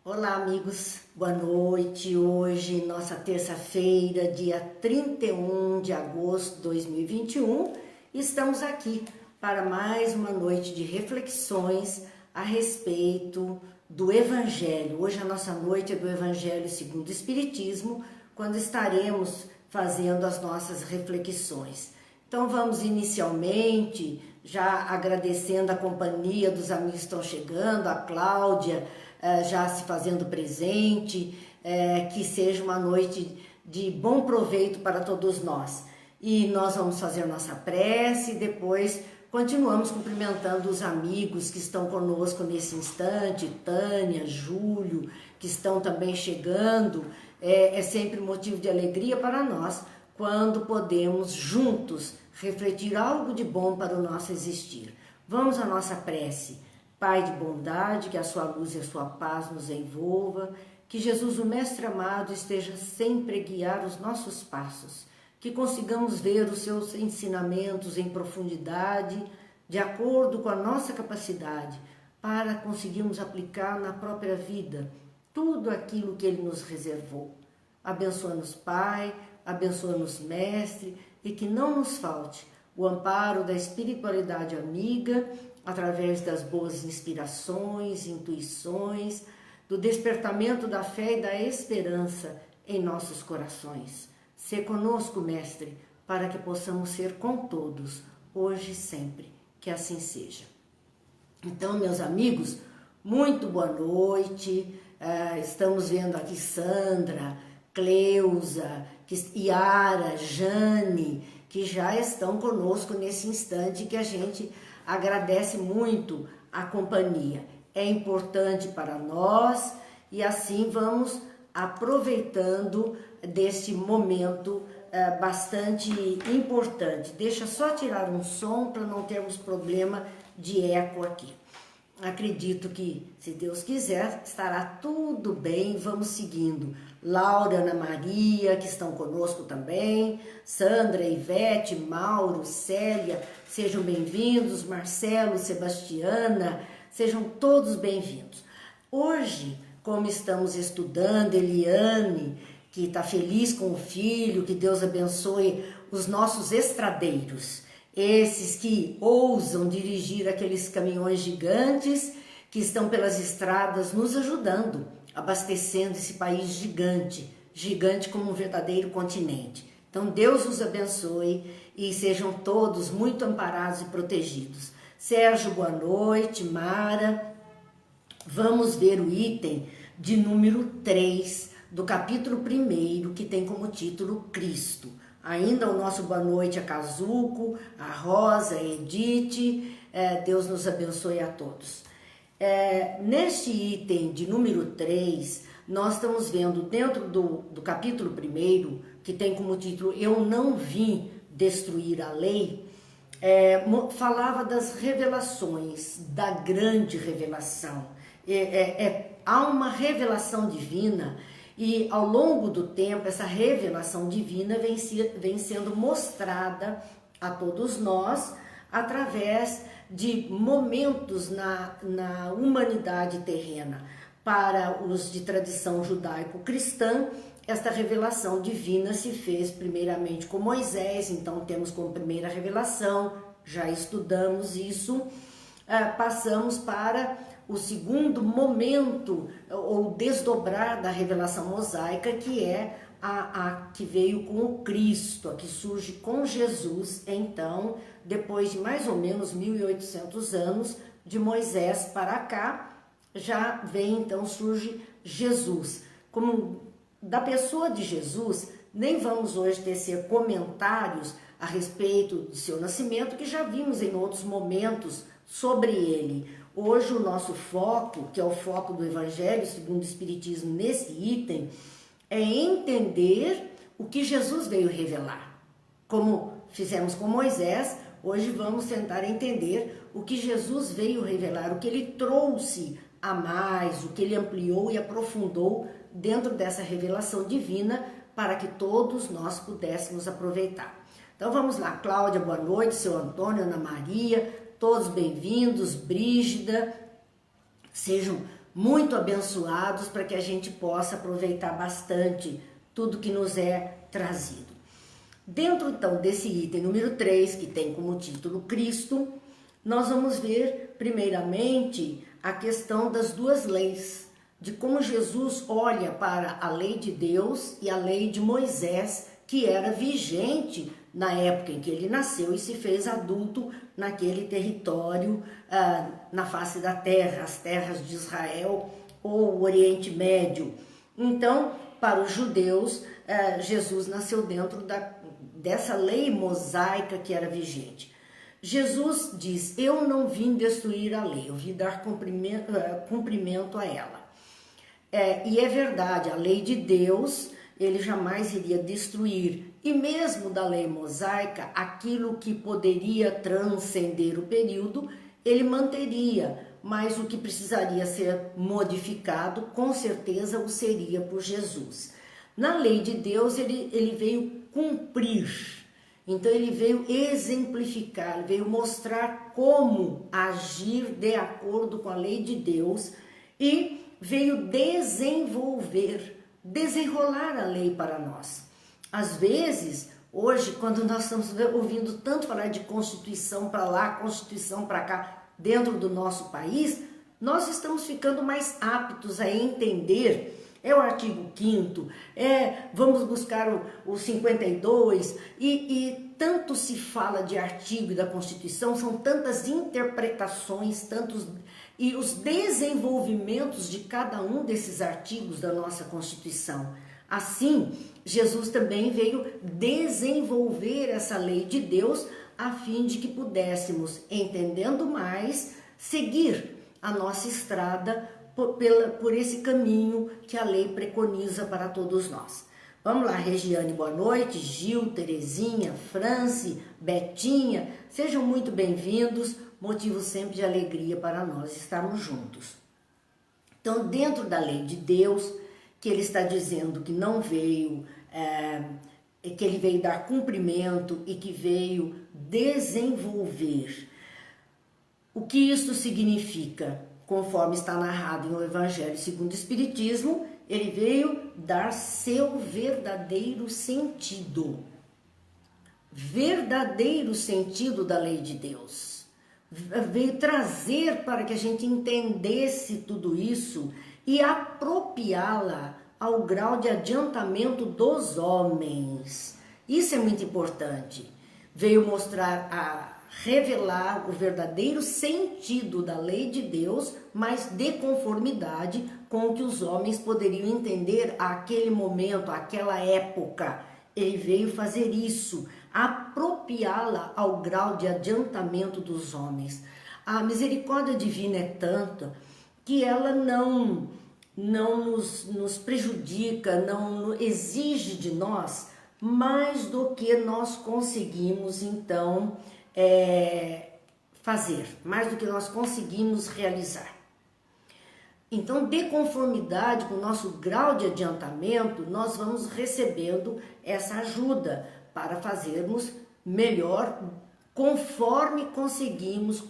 Olá, amigos, boa noite. Hoje, nossa terça-feira, dia 31 de agosto de 2021, estamos aqui para mais uma noite de reflexões a respeito do Evangelho. Hoje a nossa noite é do Evangelho segundo o Espiritismo, quando estaremos fazendo as nossas reflexões. Então vamos inicialmente já agradecendo a companhia dos amigos que estão chegando, a Cláudia, já se fazendo presente, que seja uma noite de bom proveito para todos nós. E nós vamos fazer nossa prece e depois continuamos cumprimentando os amigos que estão conosco nesse instante, Tânia, Júlio, que estão também chegando. É sempre motivo de alegria para nós quando podemos juntos refletir algo de bom para o nosso existir. Vamos à nossa prece. Pai de bondade, que a sua luz e a sua paz nos envolva, que Jesus, o Mestre amado, esteja sempre a guiar os nossos passos, que consigamos ver os seus ensinamentos em profundidade, de acordo com a nossa capacidade, para conseguirmos aplicar na própria vida tudo aquilo que Ele nos reservou. Abençoa-nos, Pai, abençoa-nos, Mestre, e que não nos falte o amparo da espiritualidade amiga, através das boas inspirações, intuições, do despertamento da fé e da esperança em nossos corações. Sê conosco, Mestre, para que possamos ser com todos, hoje e sempre, que assim seja. Então, meus amigos, muito boa noite. Estamos vendo aqui Sandra, Cleusa, Yara, Jane, que já estão conosco nesse instante, que a gente agradece muito a companhia. É importante para nós e assim vamos aproveitando deste momento bastante importante. Deixa só tirar um som para não termos problema de eco aqui. Acredito que, se Deus quiser, estará tudo bem. Vamos seguindo. Laura, Ana Maria, que estão conosco também, Sandra, Ivete, Mauro, Célia, sejam bem-vindos, Marcelo, Sebastiana, sejam todos bem-vindos. Hoje, como estamos estudando, Eliane, que está feliz com o filho, que Deus abençoe os nossos estradeiros, esses que ousam dirigir aqueles caminhões gigantes que estão pelas estradas nos ajudando, abastecendo esse país gigante, gigante como um verdadeiro continente. Então Deus os abençoe e sejam todos muito amparados e protegidos. Sérgio, boa noite. Mara, vamos ver o item de número 3 do capítulo 1, que tem como título Cristo. Ainda o nosso boa noite a Kazuko, a Rosa, a Edith, Deus nos abençoe a todos. Neste item de número 3, nós estamos vendo dentro do capítulo 1, que tem como título Eu não vim destruir a lei, falava das revelações, da grande revelação. Há uma revelação divina e ao longo do tempo essa revelação divina vem sendo mostrada a todos nós através de momentos na humanidade terrena. Para os de tradição judaico-cristã, esta revelação divina se fez primeiramente com Moisés, então temos como primeira revelação, já estudamos isso, passamos para o segundo momento, ou desdobrar da revelação mosaica, que é a que veio com o Cristo, a que surge com Jesus, então, depois de mais ou menos 1800 anos, de Moisés para cá, já vem, então, surge Jesus. Como da pessoa de Jesus, nem vamos hoje tecer comentários a respeito do seu nascimento, que já vimos em outros momentos sobre ele. Hoje o nosso foco, que é o foco do Evangelho segundo o Espiritismo nesse item, é entender o que Jesus veio revelar. Como fizemos com Moisés, hoje vamos tentar entender o que Jesus veio revelar, o que ele trouxe a mais, o que ele ampliou e aprofundou dentro dessa revelação divina para que todos nós pudéssemos aproveitar. Então vamos lá, Cláudia, boa noite, seu Antônio, Ana Maria, todos bem-vindos, Brígida, sejam muito abençoados para que a gente possa aproveitar bastante tudo que nos é trazido. Dentro então desse item número 3, que tem como título Cristo, nós vamos ver primeiramente a questão das duas leis, de como Jesus olha para a lei de Deus e a lei de Moisés, que era vigente na época em que ele nasceu e se fez adulto naquele território, na face da terra, as terras de Israel ou o Oriente Médio. Então, para os judeus, Jesus nasceu dentro dessa lei mosaica que era vigente. Jesus diz, eu não vim destruir a lei, eu vim dar cumprimento a ela. E é verdade, a lei de Deus, ele jamais iria destruir. E mesmo da lei mosaica, aquilo que poderia transcender o período, ele manteria, mas o que precisaria ser modificado, com certeza o seria por Jesus. Na lei de Deus, ele veio cumprir, então ele veio exemplificar, ele veio mostrar como agir de acordo com a lei de Deus e veio desenrolar a lei para nós. Às vezes, hoje, quando nós estamos ouvindo tanto falar de Constituição para lá, Constituição para cá, dentro do nosso país, nós estamos ficando mais aptos a entender. É o artigo 5º, vamos buscar o 52, e tanto se fala de artigo e da Constituição, são tantas interpretações, e os desenvolvimentos de cada um desses artigos da nossa Constituição. Assim, Jesus também veio desenvolver essa lei de Deus a fim de que pudéssemos, entendendo mais, seguir a nossa estrada por esse caminho que a lei preconiza para todos nós. Vamos lá, Regiane, boa noite, Gil, Terezinha, Franci, Betinha, sejam muito bem-vindos, motivo sempre de alegria para nós estarmos juntos. Então, dentro da lei de Deus, que ele está dizendo que não veio, que ele veio dar cumprimento e que veio desenvolver. O que isso significa? Conforme está narrado no Evangelho segundo o Espiritismo, ele veio dar seu verdadeiro sentido. Verdadeiro sentido da lei de Deus. Veio trazer para que a gente entendesse tudo isso e apropriá-la ao grau de adiantamento dos homens. Isso é muito importante. Veio revelar o verdadeiro sentido da lei de Deus, mas de conformidade com o que os homens poderiam entender àquele momento, àquela época. Ele veio fazer isso, apropriá-la ao grau de adiantamento dos homens. A misericórdia divina é tanta que ela não nos prejudica, não exige de nós mais do que nós conseguimos, então, fazer, mais do que nós conseguimos realizar. Então, de conformidade com o nosso grau de adiantamento, nós vamos recebendo essa ajuda para fazermos melhor conforme conseguimos,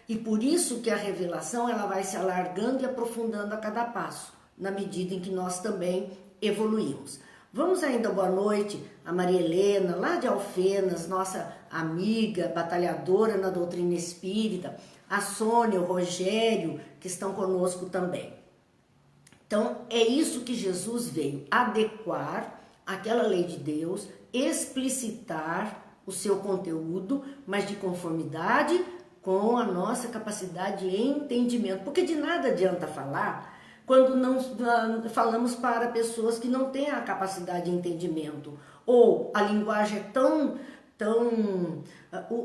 e por isso que a revelação ela vai se alargando e aprofundando a cada passo, na medida em que nós também evoluímos. Vamos ainda boa noite a Maria Helena, lá de Alfenas, nossa amiga, batalhadora na doutrina espírita, a Sônia, o Rogério, que estão conosco também. Então, é isso que Jesus veio, adequar aquela lei de Deus, explicitar o seu conteúdo, mas de conformidade com a nossa capacidade de entendimento. Porque de nada adianta falar quando não falamos para pessoas que não têm a capacidade de entendimento. Ou a linguagem é tão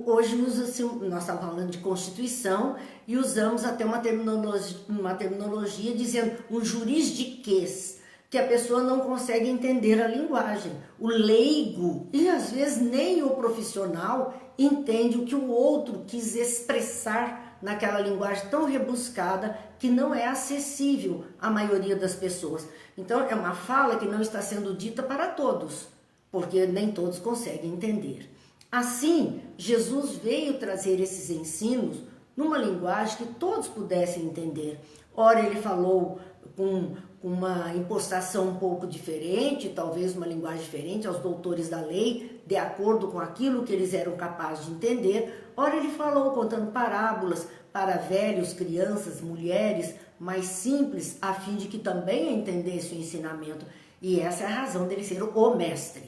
hoje usa-se, nós estamos falando de Constituição e usamos até uma terminologia dizendo um juridiquês, que a pessoa não consegue entender a linguagem. O leigo, e às vezes nem o profissional, entende o que o outro quis expressar naquela linguagem tão rebuscada que não é acessível à maioria das pessoas. Então é uma fala que não está sendo dita para todos, porque nem todos conseguem entender. Assim, Jesus veio trazer esses ensinos numa linguagem que todos pudessem entender. Ora, ele falou com uma impostação um pouco diferente, talvez uma linguagem diferente aos doutores da lei, de acordo com aquilo que eles eram capazes de entender. Ora, ele falou contando parábolas para velhos, crianças, mulheres, mais simples, a fim de que também entendessem o ensinamento. E essa é a razão dele ser o mestre.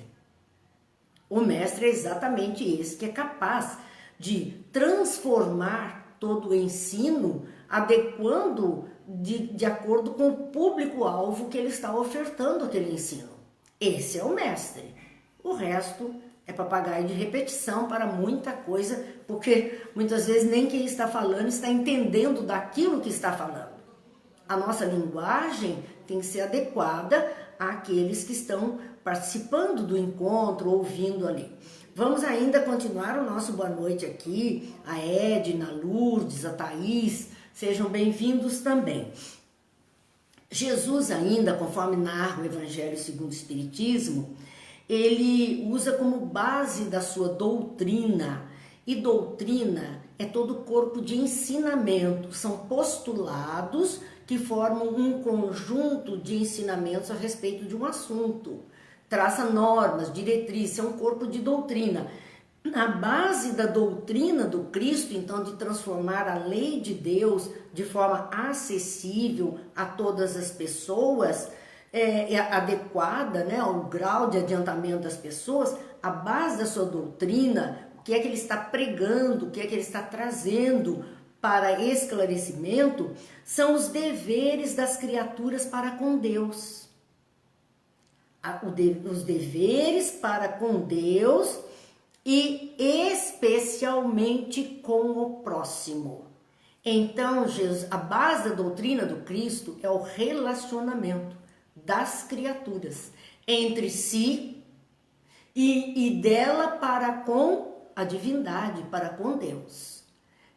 O mestre é exatamente esse, que é capaz de transformar todo o ensino, adequando de acordo com o público-alvo que ele está ofertando aquele ensino. Esse é o mestre. O resto é papagaio de repetição para muita coisa, porque muitas vezes nem quem está falando está entendendo daquilo que está falando. A nossa linguagem tem que ser adequada àqueles que estão participando do encontro, ouvindo ali. Vamos ainda continuar o nosso boa noite aqui, a Edna, a Lourdes, a Thaís, sejam bem-vindos também. Jesus ainda, conforme narra o Evangelho segundo o Espiritismo, ele usa como base da sua doutrina, e doutrina é todo corpo de ensinamento, são postulados que formam um conjunto de ensinamentos a respeito de um assunto. Traça normas, diretrizes, é um corpo de doutrina. Na base da doutrina do Cristo, então, de transformar a lei de Deus de forma acessível a todas as pessoas, adequada, né, ao grau de adiantamento das pessoas, a base da sua doutrina, o que é que ele está pregando, o que é que ele está trazendo para esclarecimento, são os deveres das criaturas para com Deus. Os deveres para com Deus e especialmente com o próximo. Então, a base da doutrina do Cristo é o relacionamento das criaturas entre si e dela para com a divindade, para com Deus.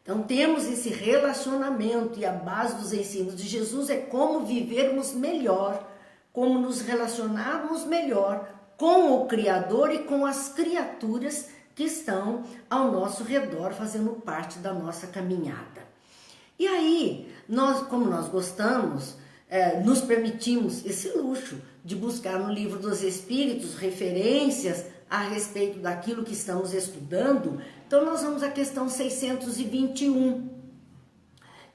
Então, temos esse relacionamento e a base dos ensinos de Jesus é como vivermos melhor, como nos relacionarmos melhor com o Criador e com as criaturas que estão ao nosso redor, fazendo parte da nossa caminhada. E aí, como nós gostamos, nos permitimos esse luxo de buscar no Livro dos Espíritos referências a respeito daquilo que estamos estudando. Então, nós vamos à questão 621,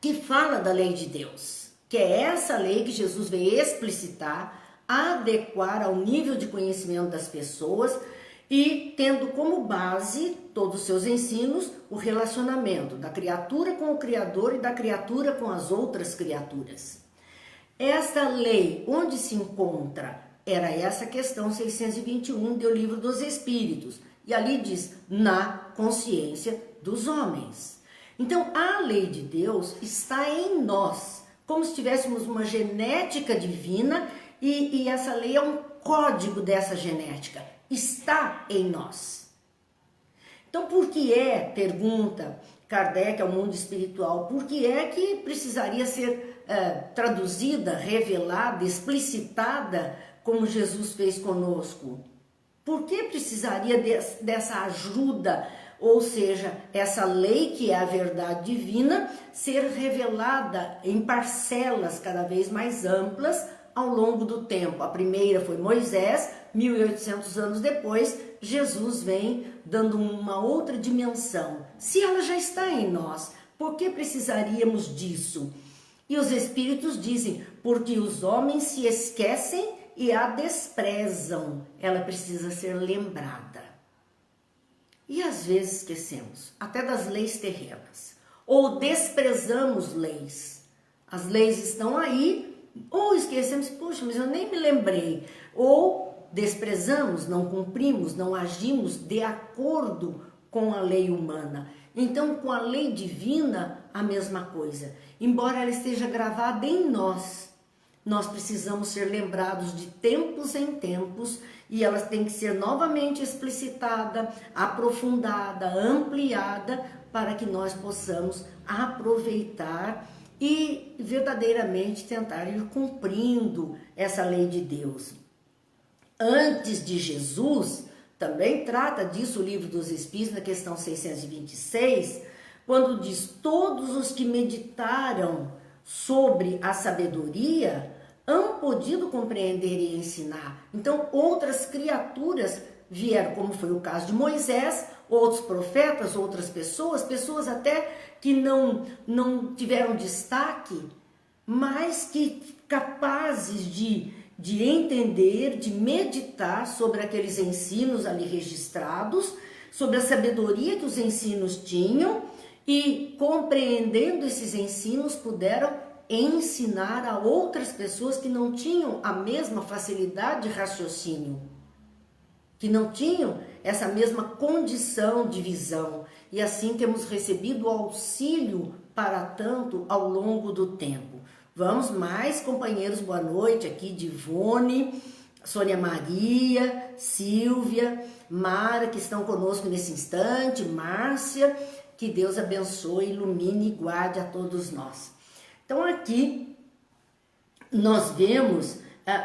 que fala da lei de Deus, que é essa lei que Jesus veio explicitar, adequar ao nível de conhecimento das pessoas e tendo como base todos os seus ensinos o relacionamento da criatura com o Criador e da criatura com as outras criaturas. Esta lei, onde se encontra? Era essa questão 621 do Livro dos Espíritos. E ali diz, na consciência dos homens. Então, a lei de Deus está em nós, como se tivéssemos uma genética divina e essa lei é um código dessa genética. Está em nós. Então, por que pergunta Kardec ao mundo espiritual, por que é que precisaria ser traduzida, revelada, explicitada, como Jesus fez conosco? Por que precisaria dessa ajuda, ou seja, essa lei que é a verdade divina, ser revelada em parcelas cada vez mais amplas ao longo do tempo? A primeira foi Moisés, 1800 anos depois, Jesus vem dando uma outra dimensão. Se ela já está em nós, por que precisaríamos disso? E os Espíritos dizem, porque os homens se esquecem e a desprezam. Ela precisa ser lembrada. E às vezes esquecemos, até das leis terrenas. Ou desprezamos leis. As leis estão aí, ou esquecemos, puxa, mas eu nem me lembrei. Ou desprezamos, não cumprimos, não agimos de acordo com a lei humana. Então, com a lei divina, a mesma coisa. Embora ela esteja gravada em nós, nós precisamos ser lembrados de tempos em tempos e ela tem que ser novamente explicitada, aprofundada, ampliada, para que nós possamos aproveitar e verdadeiramente tentar ir cumprindo essa lei de Deus. Antes de Jesus, também trata disso o Livro dos Espíritos, na questão 626, quando diz todos os que meditaram sobre a sabedoria hão podido compreender e ensinar. Então, outras criaturas vieram, como foi o caso de Moisés, outros profetas, outras pessoas até que não tiveram destaque, mas que capazes de entender, de meditar sobre aqueles ensinos ali registrados, sobre a sabedoria que os ensinos tinham e, compreendendo esses ensinos, puderam ensinar a outras pessoas que não tinham a mesma facilidade de raciocínio, que não tinham essa mesma condição de visão. E assim temos recebido auxílio para tanto ao longo do tempo. Vamos mais, companheiros, boa noite aqui de Ivone, Sônia Maria, Silvia, Mara, que estão conosco nesse instante, Márcia, que Deus abençoe, ilumine e guarde a todos nós. Então aqui nós vemos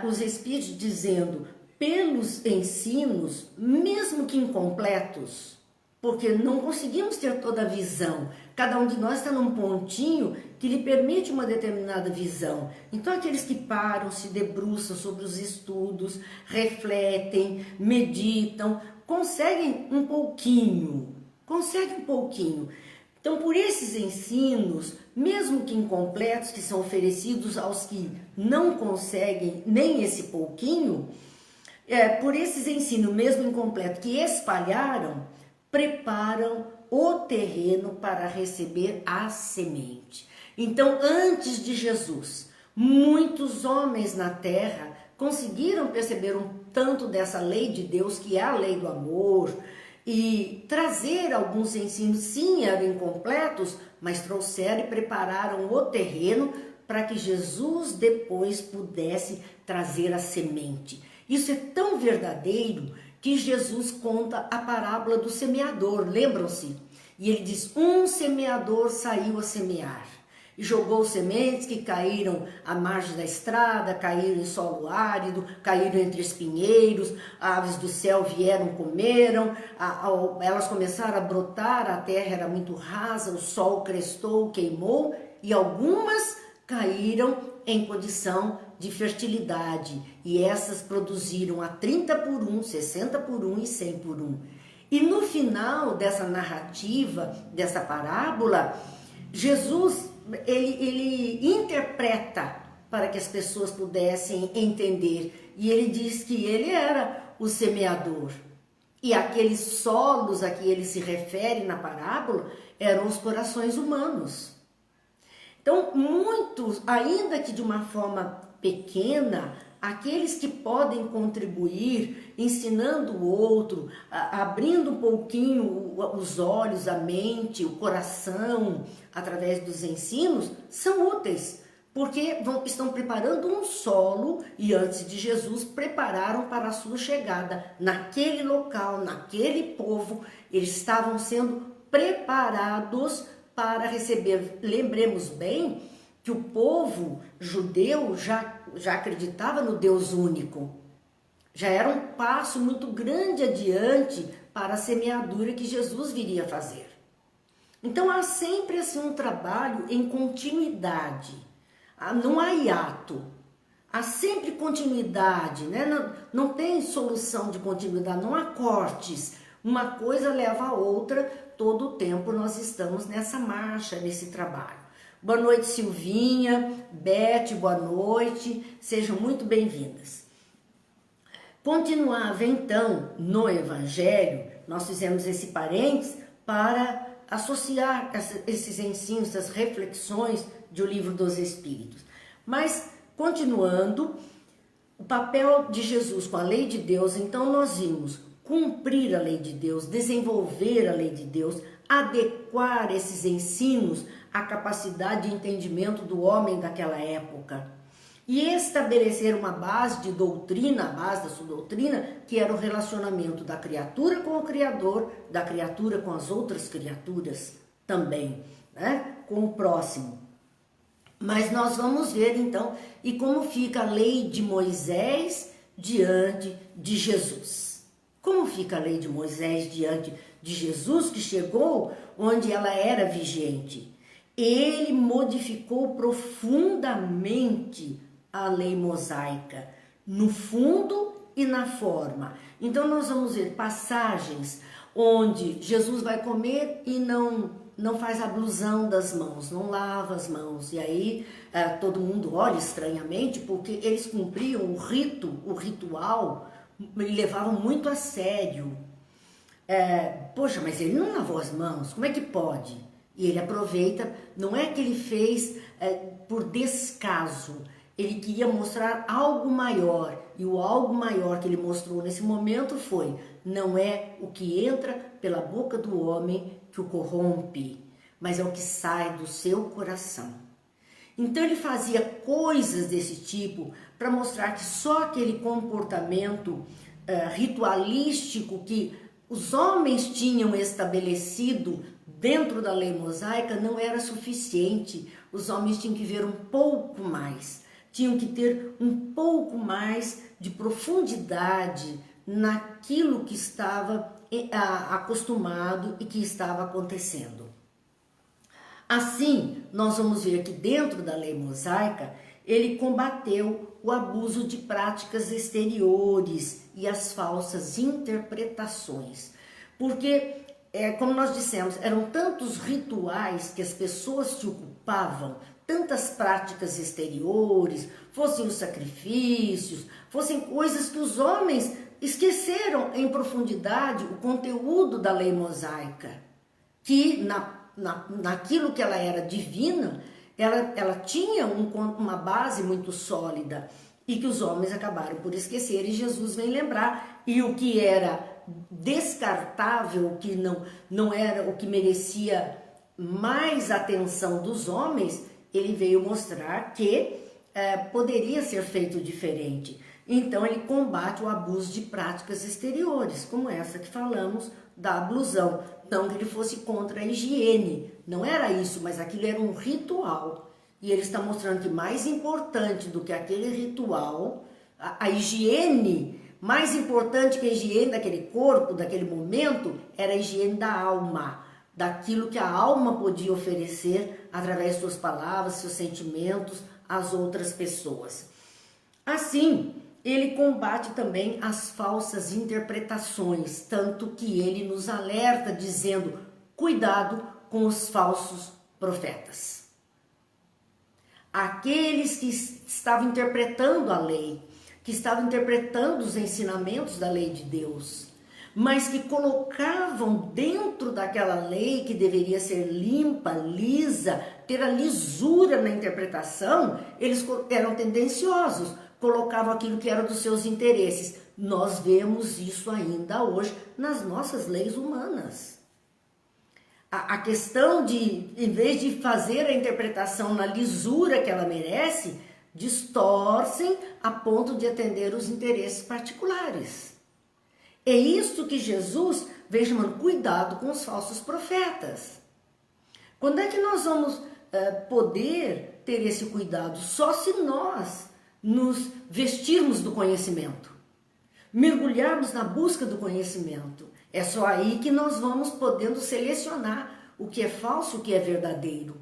os Espíritos dizendo, pelos ensinos, mesmo que incompletos, porque não conseguimos ter toda a visão, cada um de nós está num pontinho que lhe permite uma determinada visão. Então aqueles que param, se debruçam sobre os estudos, refletem, meditam, conseguem um pouquinho. Então, por esses ensinos, mesmo que incompletos, que são oferecidos aos que não conseguem nem esse pouquinho, por esses ensinos, mesmo incompletos, que espalharam, preparam o terreno para receber a semente. Então, antes de Jesus, muitos homens na terra conseguiram perceber um tanto dessa lei de Deus, que é a lei do amor, e trazer alguns ensinos, sim, eram incompletos, mas trouxeram e prepararam o terreno para que Jesus depois pudesse trazer a semente. Isso é tão verdadeiro que Jesus conta a parábola do semeador, lembram-se? E ele diz, um semeador saiu a semear. E jogou sementes que caíram à margem da estrada, caíram em solo árido, caíram entre espinheiros, aves do céu vieram, comeram, elas começaram a brotar, a terra era muito rasa, o sol crestou, queimou, e algumas caíram em condição de fertilidade, e essas produziram a 30 por 1, 60 por 1 e 100 por 1. E no final dessa narrativa, dessa parábola, Jesus ele interpreta para que as pessoas pudessem entender. E ele diz que ele era o semeador. E aqueles solos a que ele se refere na parábola eram os corações humanos. Então, muitos, ainda que de uma forma pequena, aqueles que podem contribuir, ensinando o outro, abrindo um pouquinho os olhos, a mente, o coração, através dos ensinos, são úteis, porque estão preparando um solo e antes de Jesus prepararam para a sua chegada naquele local, naquele povo, eles estavam sendo preparados para receber. Lembremos bem que o povo judeu já acreditava no Deus único. Já era um passo muito grande adiante para a semeadura que Jesus viria fazer. Então há sempre assim um trabalho em continuidade. Não há hiato. Há sempre continuidade, né? Não tem solução de continuidade, não há cortes. Uma coisa leva a outra, todo o tempo nós estamos nessa marcha, nesse trabalho. Boa noite, Silvinha, Beth, boa noite, sejam muito bem-vindas. Continuava então no Evangelho, nós fizemos esse parênteses para associar esses ensinos, essas reflexões do Livro dos Espíritos. Mas, continuando, o papel de Jesus com a lei de Deus, então nós vimos cumprir a lei de Deus, desenvolver a lei de Deus, adequar esses ensinos à capacidade de entendimento do homem daquela época e estabelecer uma base de doutrina, a base da sua doutrina, que era o relacionamento da criatura com o Criador, da criatura com as outras criaturas também, né? Com o próximo. Mas nós vamos ver então e como fica a lei de Moisés diante de Jesus. Como fica a lei de Moisés diante de Jesus que chegou onde ela era vigente. Ele modificou profundamente a lei mosaica, no fundo e na forma. Então nós vamos ver passagens onde Jesus vai comer e não faz a ablusão das mãos, não lava as mãos. E aí todo mundo olha estranhamente, porque eles cumpriam o ritual, e levavam muito a sério. Poxa, mas ele não lavou as mãos, como é que pode? E ele aproveita, não é que ele fez por descaso, ele queria mostrar algo maior, e o algo maior que ele mostrou nesse momento foi: não é o que entra pela boca do homem que o corrompe, mas é o que sai do seu coração. Então ele fazia coisas desse tipo para mostrar que só aquele comportamento ritualístico que os homens tinham estabelecido dentro da lei mosaica não era suficiente. Os homens tinham que ver um pouco mais, tinham que ter um pouco mais de profundidade naquilo que estava acostumado e que estava acontecendo. Assim, nós vamos ver que dentro da lei mosaica, ele combateu o abuso de práticas exteriores e as falsas interpretações. Porque, como nós dissemos, eram tantos rituais que as pessoas se ocupavam, tantas práticas exteriores, fossem os sacrifícios, fossem coisas que os homens esqueceram em profundidade o conteúdo da lei mosaica, que naquilo que ela era divina, ela tinha uma base muito sólida e que os homens acabaram por esquecer, e Jesus vem lembrar. E o que era descartável, o que não era, o que merecia mais atenção dos homens, ele veio mostrar que poderia ser feito diferente. Então ele combate o abuso de práticas exteriores, como essa que falamos da ablusão. Não que ele fosse contra a higiene, não era isso, mas aquilo era um ritual. E ele está mostrando que mais importante do que aquele ritual, a higiene, mais importante que a higiene daquele corpo, daquele momento, era a higiene da alma, daquilo que a alma podia oferecer através de suas palavras, seus sentimentos às outras pessoas. Assim, ele combate também as falsas interpretações, tanto que ele nos alerta dizendo: cuidado com os falsos profetas. Aqueles que estavam interpretando a lei, que estavam interpretando os ensinamentos da lei de Deus, mas que colocavam dentro daquela lei que deveria ser limpa, lisa, ter a lisura na interpretação, eles eram tendenciosos, colocavam aquilo que era dos seus interesses. Nós vemos isso ainda hoje nas nossas leis humanas. A questão de, em vez de fazer a interpretação na lisura que ela merece, distorcem a ponto de atender os interesses particulares. É isso que Jesus vem chamando: cuidado com os falsos profetas. Quando é que nós vamos poder ter esse cuidado? Só se nós nos vestirmos do conhecimento, mergulharmos na busca do conhecimento. É só aí que nós vamos podendo selecionar o que é falso e o que é verdadeiro.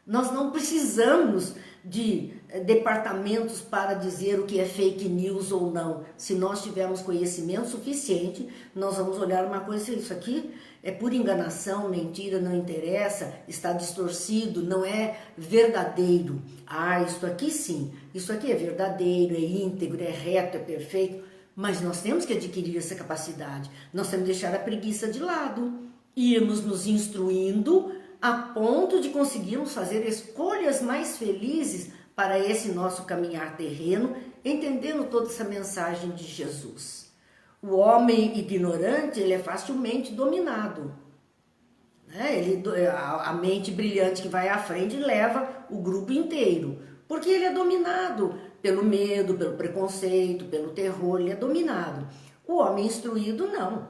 Nós não precisamos de departamentos para dizer o que é fake news ou não. Se nós tivermos conhecimento suficiente, nós vamos olhar uma coisa: isso aqui é pura enganação, mentira, não interessa, está distorcido, não é verdadeiro. Isso aqui sim, isso aqui é verdadeiro, é íntegro, é reto, é perfeito. Mas nós temos que adquirir essa capacidade, nós temos que deixar a preguiça de lado, irmos nos instruindo a ponto de conseguirmos fazer escolhas mais felizes para esse nosso caminhar terreno, entendendo toda essa mensagem de Jesus. O homem ignorante, ele é facilmente dominado. A mente brilhante que vai à frente leva o grupo inteiro, porque ele é dominado pelo medo, pelo preconceito, pelo terror, ele é dominado. O homem instruído, não.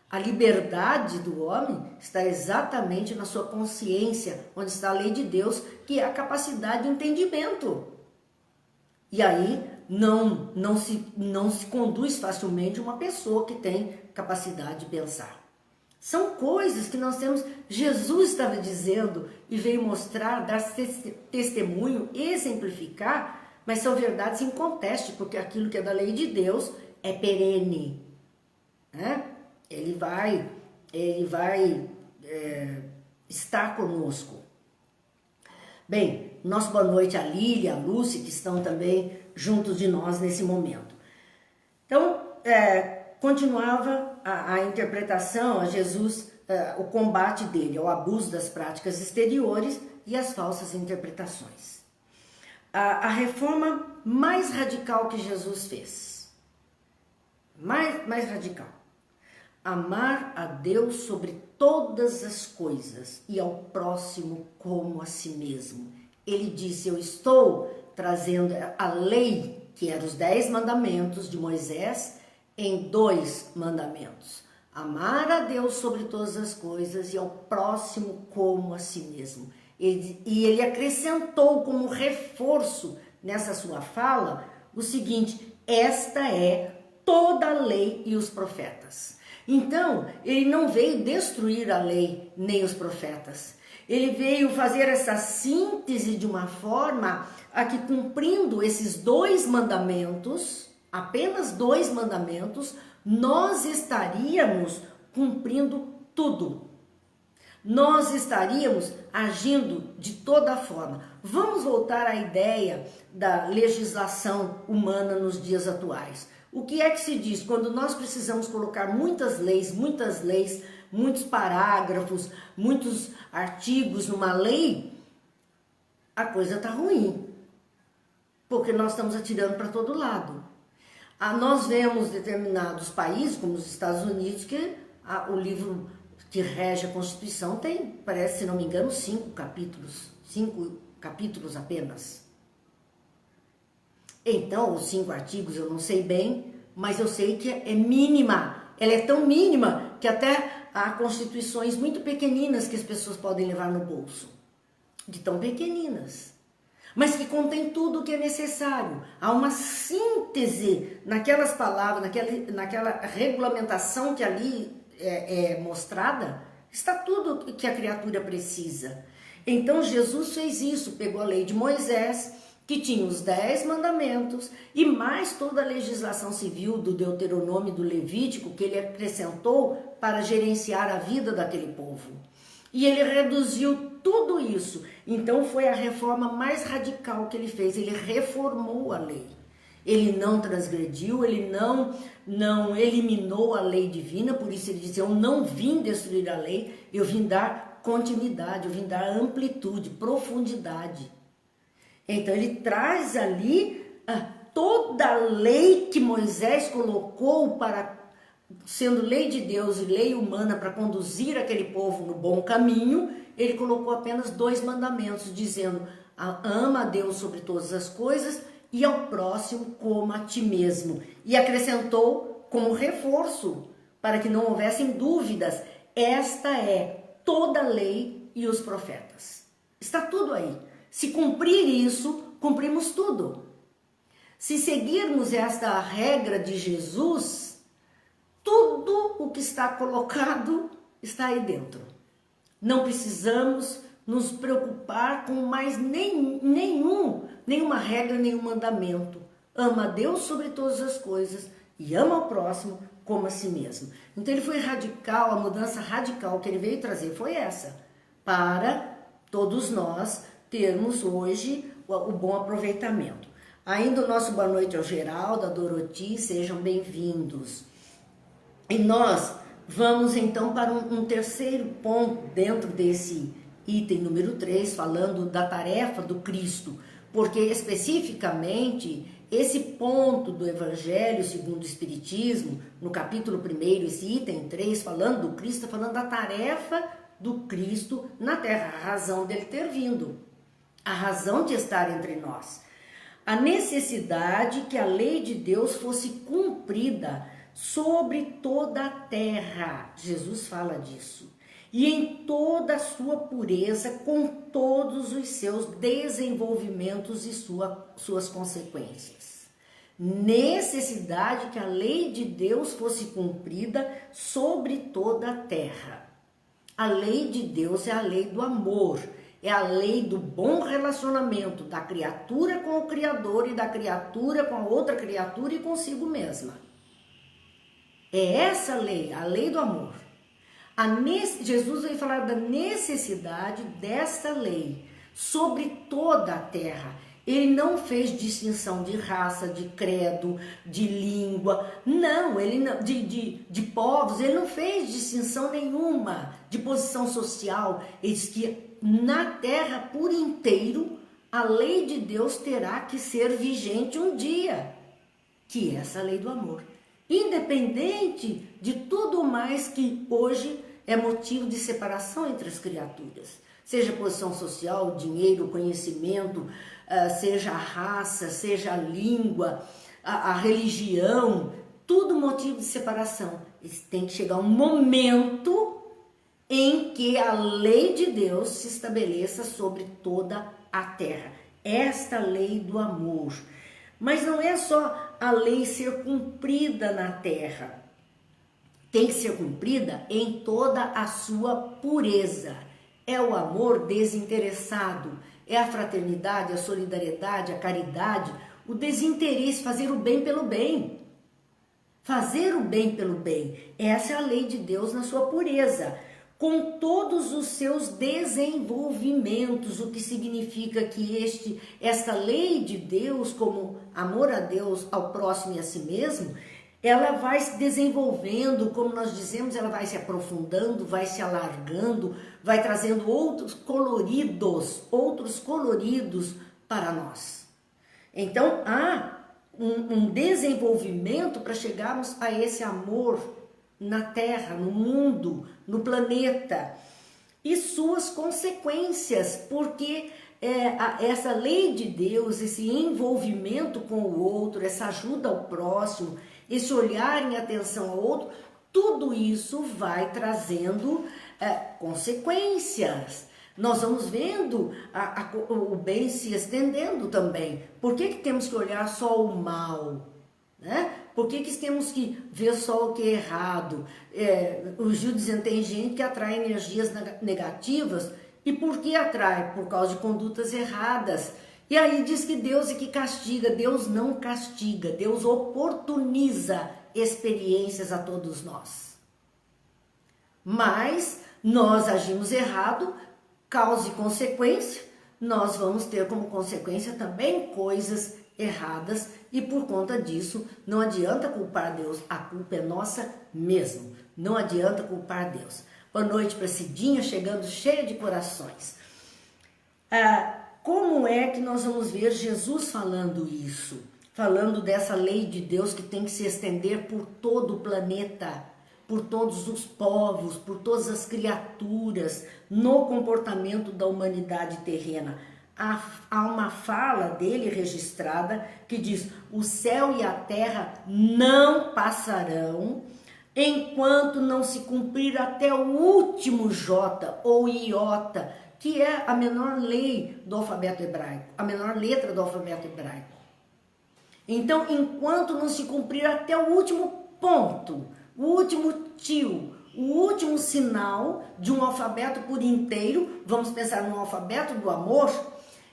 A liberdade do homem está exatamente na sua consciência, onde está a lei de Deus, que é a capacidade de entendimento. E aí não se conduz facilmente uma pessoa que tem capacidade de pensar. São coisas que nós temos, Jesus estava dizendo e veio mostrar, dar testemunho, exemplificar, mas são verdades incontestáveis, porque aquilo que é da lei de Deus é perene, né? Ele vai estar conosco. Bem, nossa boa noite a Lília, a Lúcia, que estão também juntos de nós nesse momento. Então, continuava a interpretação a Jesus, o combate dele ao abuso das práticas exteriores e as falsas interpretações. A reforma mais radical que Jesus fez, mais radical, amar a Deus sobre todas as coisas e ao próximo como a si mesmo. Ele disse, eu estou trazendo a lei, que eram os 10 mandamentos de Moisés, em 2 mandamentos. Amar a Deus sobre todas as coisas e ao próximo como a si mesmo. E ele acrescentou como reforço nessa sua fala o seguinte, esta é toda a lei e os profetas. Então, ele não veio destruir a lei nem os profetas. Ele veio fazer essa síntese de uma forma a que, cumprindo esses 2 mandamentos, apenas 2 mandamentos, nós estaríamos cumprindo tudo. Nós estaríamos agindo de toda forma. Vamos voltar à ideia da legislação humana nos dias atuais. O que é que se diz quando nós precisamos colocar muitas leis, muitos parágrafos, muitos artigos numa lei? A coisa está ruim, porque nós estamos atirando para todo lado. Nós vemos determinados países, como os Estados Unidos, que o livro que rege a Constituição tem, parece, se não me engano, 5 capítulos apenas. Então, os 5 artigos eu não sei bem, mas eu sei que é mínima. Ela é tão mínima que até há constituições muito pequeninas que as pessoas podem levar no bolso. De tão pequeninas. Mas que contém tudo o que é necessário. Há uma síntese naquelas palavras, naquela regulamentação que ali é mostrada, está tudo que a criatura precisa. Então Jesus fez isso, pegou a lei de Moisés, que tinha os 10 mandamentos, e mais toda a legislação civil do Deuteronômio e do Levítico, que ele acrescentou para gerenciar a vida daquele povo. E ele reduziu tudo isso. Então foi a reforma mais radical que ele fez, ele reformou a lei. Ele não transgrediu, ele não eliminou a lei divina, por isso ele disse, eu não vim destruir a lei, eu vim dar continuidade, eu vim dar amplitude, profundidade. Então ele traz ali toda a lei que Moisés colocou para, sendo lei de Deus e lei humana para conduzir aquele povo no bom caminho, ele colocou apenas 2 mandamentos, dizendo, ama a Deus sobre todas as coisas e ao próximo como a ti mesmo. E acrescentou como reforço, para que não houvessem dúvidas, esta é toda a lei e os profetas. Está tudo aí. Se cumprir isso, cumprimos tudo. Se seguirmos esta regra de Jesus, tudo o que está colocado está aí dentro. Não precisamos nos preocupar com mais nenhuma regra, nenhum mandamento. Ama a Deus sobre todas as coisas e ama ao próximo como a si mesmo. Então ele foi radical, a mudança radical que ele veio trazer foi essa, para todos nós termos hoje o bom aproveitamento. Ainda o nosso boa noite ao Geraldo, a Doroti, sejam bem-vindos. E nós vamos então para um terceiro ponto dentro desse item número 3, falando da tarefa do Cristo, porque especificamente esse ponto do Evangelho segundo o Espiritismo, no capítulo 1, esse item 3, falando do Cristo, está falando da tarefa do Cristo na Terra, a razão dele ter vindo, a razão de estar entre nós, a necessidade que a lei de Deus fosse cumprida sobre toda a terra. Jesus fala disso. E em toda a sua pureza, com todos os seus desenvolvimentos e suas consequências. necessidade que a lei de Deus fosse cumprida sobre toda a terra. A lei de Deus é a lei do amor, é a lei do bom relacionamento da criatura com o Criador e da criatura com a outra criatura e consigo mesma. É essa lei, a lei do amor. Jesus veio falar da necessidade dessa lei sobre toda a terra. Ele não fez distinção de raça, de credo, de língua, não, ele não, de povos, ele não fez distinção nenhuma de posição social. Ele diz que na terra por inteiro a lei de Deus terá que ser vigente um dia, que é essa lei do amor. Independente de tudo mais que hoje é motivo de separação entre as criaturas, seja posição social, dinheiro, conhecimento, seja a raça, seja a língua, a religião, tudo motivo de separação. Tem que chegar um momento em que a lei de Deus se estabeleça sobre toda a terra. Esta lei do amor. Mas não é só a lei ser cumprida na terra. Tem que ser cumprida em toda a sua pureza. É o amor desinteressado, é a fraternidade, a solidariedade, a caridade, o desinteresse, fazer o bem pelo bem. Fazer o bem pelo bem. Essa é a lei de Deus na sua pureza, com todos os seus desenvolvimentos, o que significa que esta lei de Deus, como amor a Deus, ao próximo e a si mesmo, ela vai se desenvolvendo, como nós dizemos, ela vai se aprofundando, vai se alargando, vai trazendo outros coloridos para nós. Então, há um desenvolvimento para chegarmos a esse amor na Terra, no mundo, no planeta, e suas consequências, porque essa lei de Deus, esse envolvimento com o outro, essa ajuda ao próximo, esse olhar em atenção ao outro, tudo isso vai trazendo consequências. Nós vamos vendo o bem se estendendo também. Por que temos que olhar só o mal? Né? Por que temos que ver só o que é errado? O Gil dizendo, tem gente que atrai energias negativas. E por que atrai? Por causa de condutas erradas. E aí diz que Deus é que castiga. Deus não castiga, Deus oportuniza experiências a todos nós. Mas nós agimos errado, causa e consequência, nós vamos ter como consequência também coisas erradas e por conta disso não adianta culpar Deus, a culpa é nossa mesmo, não adianta culpar Deus. Boa noite para Cidinha, chegando cheia de corações. Como é que nós vamos ver Jesus falando isso? Falando dessa lei de Deus que tem que se estender por todo o planeta, por todos os povos, por todas as criaturas, no comportamento da humanidade terrena. Há uma fala dele registrada que diz: o céu e a terra não passarão enquanto não se cumprir até o último J ou iota, que é a menor lei do alfabeto hebraico, a menor letra do alfabeto hebraico. Então, enquanto não se cumprir até o último ponto, o último tio, o último sinal de um alfabeto por inteiro, vamos pensar no alfabeto do amor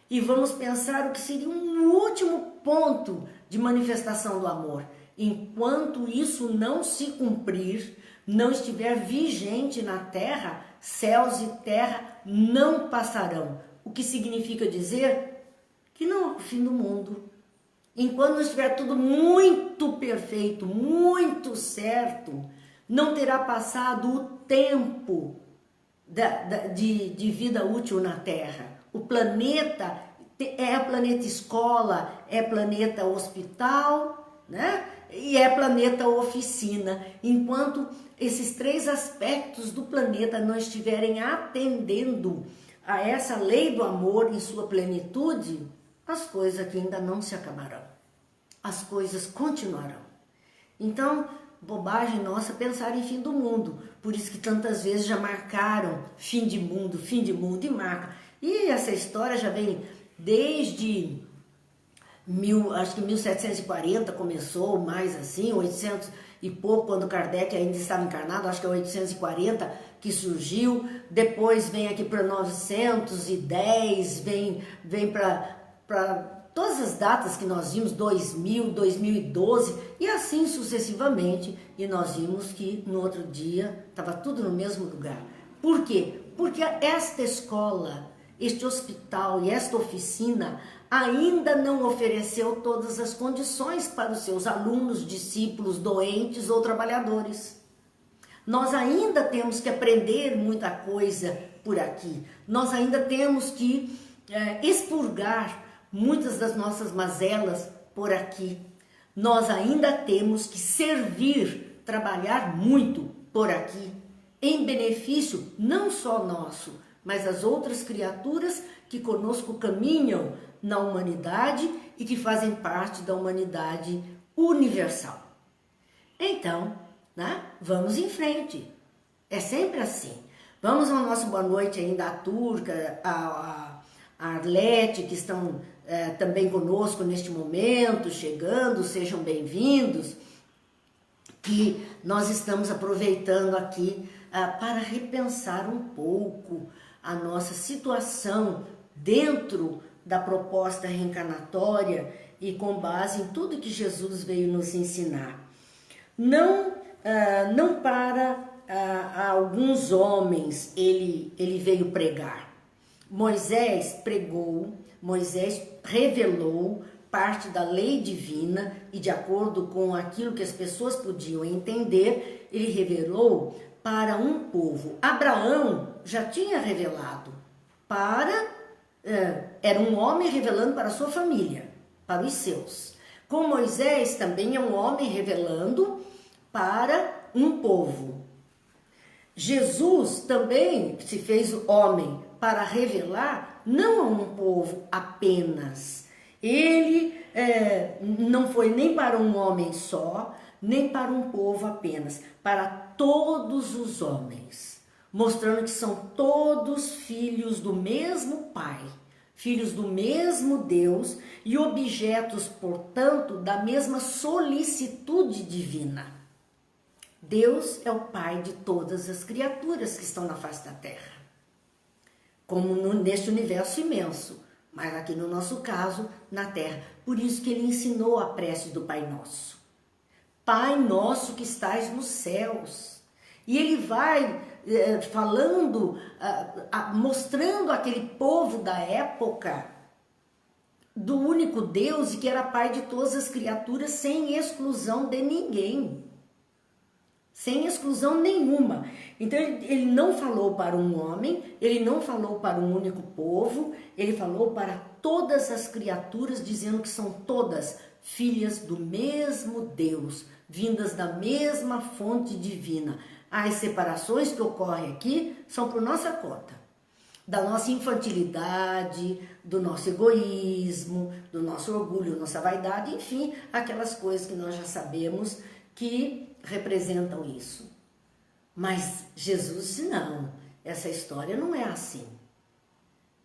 e vamos pensar o que seria um último ponto de manifestação do amor. Enquanto isso não se cumprir, não estiver vigente na terra, céus e terra não passarão. O que significa dizer que não é o fim do mundo. Enquanto não estiver tudo muito perfeito, muito certo, não terá passado o tempo de vida útil na Terra. O planeta é planeta escola, é planeta hospital, né? E é planeta oficina. Enquanto esses três aspectos do planeta não estiverem atendendo a essa lei do amor em sua plenitude, as coisas aqui ainda não se acabarão. As coisas continuarão. Então, bobagem nossa pensar em fim do mundo. Por isso que tantas vezes já marcaram fim de mundo e marca. E essa história já vem desde acho que 1740 começou, mais assim, 800 e pouco, quando Kardec ainda estava encarnado, acho que é 840 que surgiu, depois vem aqui para 910, vem para todas as datas que nós vimos, 2000, 2012, e assim sucessivamente, e nós vimos que no outro dia estava tudo no mesmo lugar. Por quê? Porque esta escola, este hospital e esta oficina ainda não ofereceu todas as condições para os seus alunos, discípulos, doentes ou trabalhadores. Nós ainda temos que aprender muita coisa por aqui. Nós ainda temos que expurgar muitas das nossas mazelas por aqui. Nós ainda temos que servir, trabalhar muito por aqui, em benefício não só nosso, mas as outras criaturas que conosco caminham na humanidade e que fazem parte da humanidade universal. Então, né, vamos em frente. É sempre assim. Vamos ao nosso boa noite ainda à Turca, a Arlete, que estão também conosco neste momento, chegando, sejam bem-vindos, que nós estamos aproveitando aqui para repensar um pouco a nossa situação dentro da proposta reencarnatória e com base em tudo que Jesus veio nos ensinar. Não para alguns homens ele veio pregar. Moisés pregou, Moisés revelou parte da lei divina e de acordo com aquilo que as pessoas podiam entender, ele revelou para um povo. Abraão já tinha revelado era um homem revelando para a sua família, para os seus. Com Moisés também é um homem revelando para um povo. Jesus também se fez homem para revelar não a um povo apenas. Ele não foi nem para um homem só, nem para um povo apenas, para todos os homens, mostrando que são todos filhos do mesmo Pai, filhos do mesmo Deus e objetos, portanto, da mesma solicitude divina. Deus é o Pai de todas as criaturas que estão na face da Terra, como neste universo imenso, mas aqui no nosso caso, na Terra. Por isso que ele ensinou a prece do Pai Nosso. Pai Nosso que estais nos céus. E ele vai falando, mostrando aquele povo da época do único Deus e que era Pai de todas as criaturas sem exclusão de ninguém. Sem exclusão nenhuma. Então ele não falou para um homem, ele não falou para um único povo, ele falou para todas as criaturas, dizendo que são todas filhas do mesmo Deus, vindas da mesma fonte divina. As separações que ocorrem aqui são por nossa conta, da nossa infantilidade, do nosso egoísmo, do nosso orgulho, nossa vaidade, enfim, aquelas coisas que nós já sabemos que representam isso. Mas Jesus disse, não, essa história não é assim.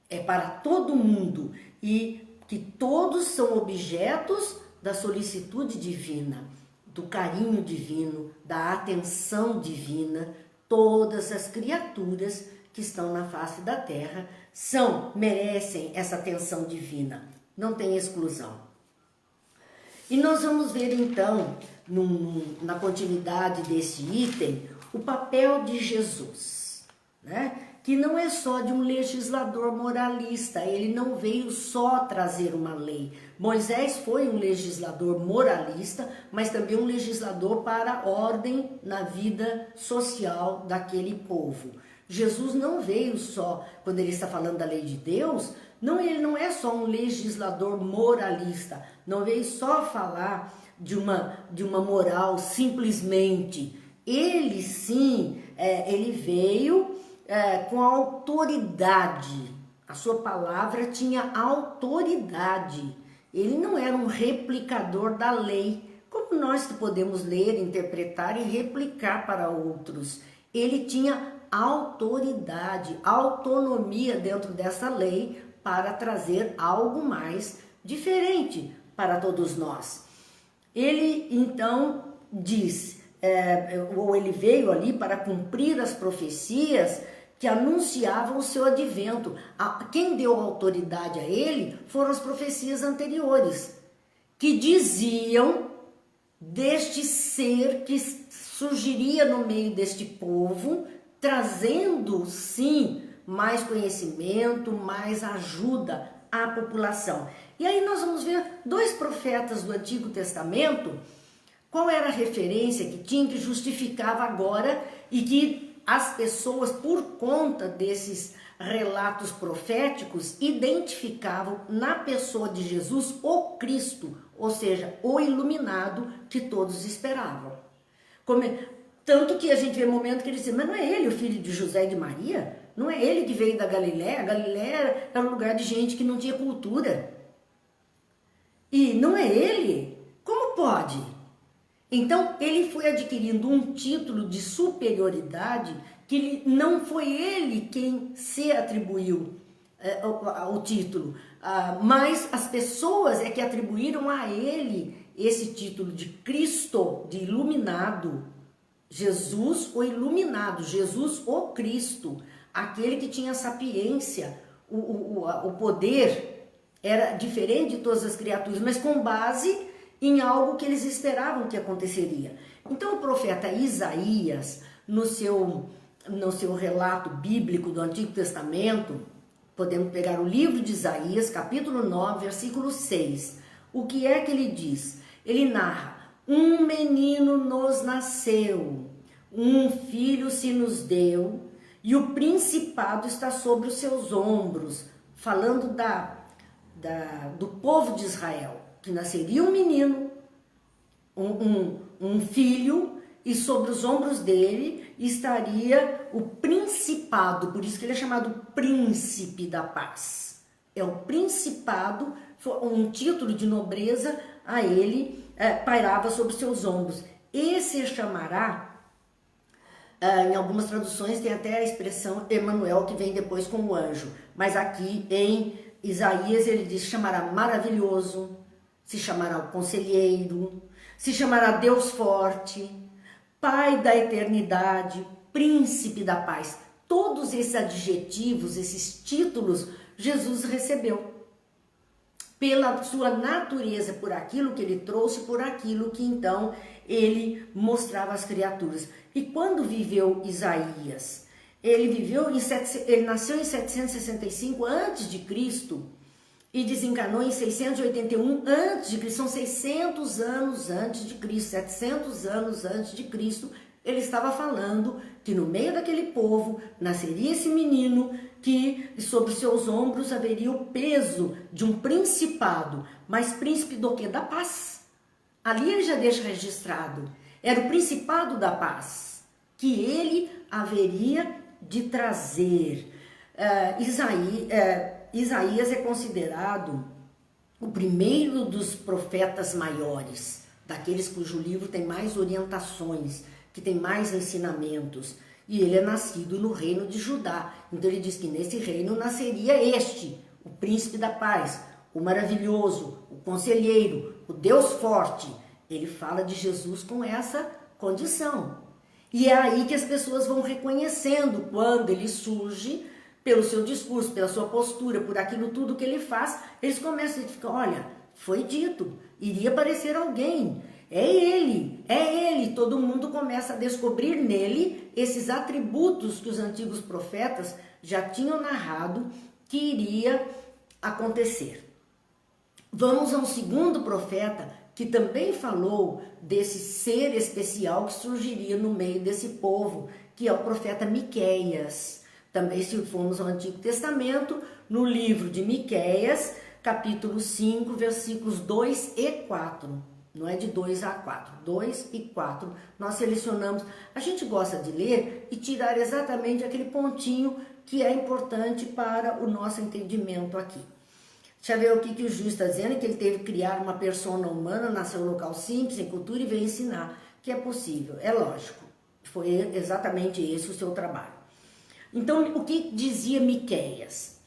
É para todo mundo e que todos são objetos da solicitude divina, do carinho divino, da atenção divina. Todas as criaturas que estão na face da Terra merecem essa atenção divina, não tem exclusão. E nós vamos ver então, na continuidade desse item, o papel de Jesus, né? Que não é só de um legislador moralista, ele não veio só trazer uma lei. Moisés foi um legislador moralista, mas também um legislador para a ordem na vida social daquele povo. Jesus não veio só, quando ele está falando da lei de Deus, ele não é só um legislador moralista, não veio só falar de uma moral simplesmente. Ele sim, ele veio com autoridade, a sua palavra tinha autoridade. Ele não era um replicador da lei, como nós que podemos ler, interpretar e replicar para outros. Ele tinha autoridade, autonomia dentro dessa lei para trazer algo mais diferente para todos nós. Ele então diz, ou ele veio ali para cumprir as profecias que anunciavam o seu advento. Quem deu autoridade a ele foram as profecias anteriores, que diziam deste ser que surgiria no meio deste povo, trazendo, sim, mais conhecimento, mais ajuda à população. E aí nós vamos ver dois profetas do Antigo Testamento, qual era a referência que tinha, que justificava agora, e que as pessoas, por conta desses relatos proféticos, identificavam na pessoa de Jesus o Cristo, ou seja, o iluminado que todos esperavam. Tanto que a gente vê momento que ele diz, mas não é ele o filho de José e de Maria? Não é ele que veio da Galiléia? A Galiléia era um lugar de gente que não tinha cultura. E não é ele? Como pode? Então, ele foi adquirindo um título de superioridade que não foi ele quem se atribuiu o título, mas as pessoas é que atribuíram a ele esse título de Cristo, de iluminado. Jesus, o iluminado, Jesus, o Cristo, aquele que tinha sapiência, o poder, era diferente de todas as criaturas, mas com base em algo que eles esperavam que aconteceria. Então o profeta Isaías, no seu relato bíblico do Antigo Testamento, podemos pegar o livro de Isaías, capítulo 9, versículo 6. O que é que ele diz? Ele narra: um menino nos nasceu, um filho se nos deu, e o principado está sobre os seus ombros, falando do povo de Israel, que nasceria um menino, um filho, e sobre os ombros dele estaria o principado, por isso que ele é chamado príncipe da paz. É o principado, um título de nobreza a ele, pairava sobre seus ombros. Esse chamará, em algumas traduções tem até a expressão Emanuel, que vem depois com o anjo, mas aqui em Isaías ele diz, chamará maravilhoso, se chamará o conselheiro, se chamará Deus forte, Pai da eternidade, príncipe da paz. Todos esses adjetivos, esses títulos, Jesus recebeu pela sua natureza, por aquilo que ele trouxe, por aquilo que então ele mostrava às criaturas. E quando viveu Isaías? Ele nasceu em 765 a.C. e desencarnou em 681 a.C., são 600 anos antes de Cristo, 700 anos antes de Cristo, ele estava falando que no meio daquele povo nasceria esse menino, que sobre seus ombros haveria o peso de um principado, mas príncipe do quê? Da paz. Ali ele já deixa registrado, era o principado da paz, que ele haveria de trazer. Isaías é considerado o primeiro dos profetas maiores, daqueles cujo livro tem mais orientações, que tem mais ensinamentos, e ele é nascido no reino de Judá. Então ele diz que nesse reino nasceria o príncipe da paz, o maravilhoso, o conselheiro, o Deus forte. Ele fala de Jesus com essa condição. E é aí que as pessoas vão reconhecendo quando ele surge, pelo seu discurso, pela sua postura, por aquilo tudo que ele faz, eles começam a identificar, olha, foi dito, iria aparecer alguém, é ele, todo mundo começa a descobrir nele esses atributos que os antigos profetas já tinham narrado que iria acontecer. Vamos a um segundo profeta que também falou desse ser especial que surgiria no meio desse povo, que é o profeta Miqueias. Também, se formos ao Antigo Testamento, no livro de Miqueias, capítulo 5, versículos 2 e 4. Não é de 2 a 4, 2 e 4. Nós selecionamos. A gente gosta de ler e tirar exatamente aquele pontinho que é importante para o nosso entendimento aqui. Deixa eu ver o que o juiz está dizendo, que ele teve que criar uma persona humana, nasceu em um local simples, em cultura, e veio ensinar que é possível. É lógico, foi exatamente esse o seu trabalho. Então, o que dizia Miqueias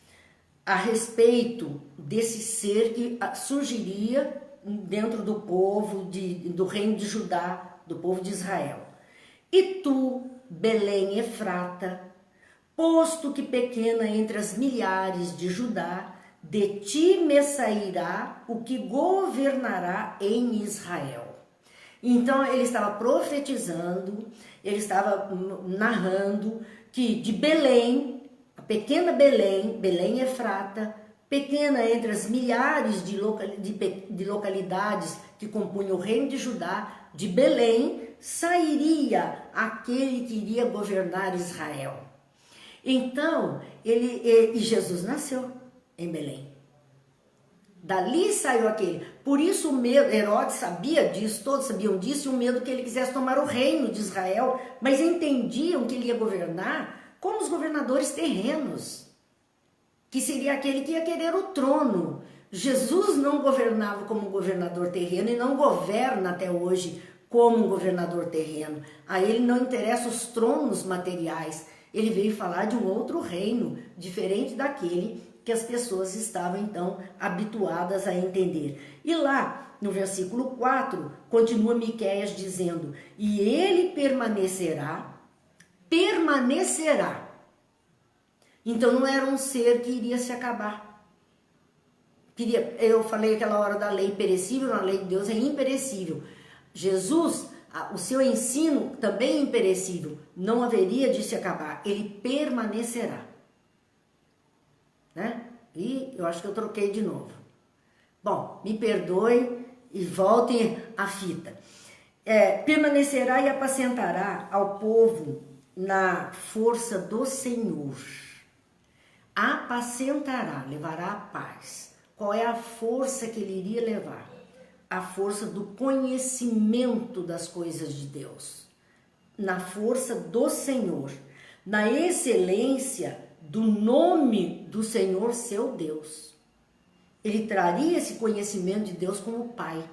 a respeito desse ser que surgiria dentro do povo, do reino de Judá, do povo de Israel. E tu, Belém Efrata, posto que pequena entre as milhares de Judá, de ti me sairá o que governará em Israel. Então ele estava profetizando, ele estava narrando que de Belém, a pequena Belém, Belém Efrata, pequena entre as milhares de localidades que compunham o reino de Judá, de Belém sairia aquele que iria governar Israel. Então, e Jesus nasceu em Belém. Dali saiu aquele. Por isso o medo, Herodes sabia disso, todos sabiam disso, e o medo que ele quisesse tomar o reino de Israel, mas entendiam que ele ia governar como os governadores terrenos, que seria aquele que ia querer o trono. Jesus não governava como um governador terreno e não governa até hoje como um governador terreno. A ele não interessam os tronos materiais. Ele veio falar de um outro reino, diferente daquele que as pessoas estavam então habituadas a entender. E lá, no versículo 4, continua Miqueias dizendo: e ele permanecerá. Então não era um ser que iria se acabar. Eu falei aquela hora da lei perecível, a lei de Deus é imperecível. Jesus, o seu ensino também é imperecível, não haveria de se acabar, ele permanecerá. Né? E eu acho que eu troquei de novo. Bom, me perdoem e voltem à fita. Permanecerá e apacentará ao povo na força do Senhor. Apacentará, levará a paz. Qual é a força que ele iria levar? A força do conhecimento das coisas de Deus. Na força do Senhor. Na excelência do nome do Senhor, seu Deus. Ele traria esse conhecimento de Deus como Pai.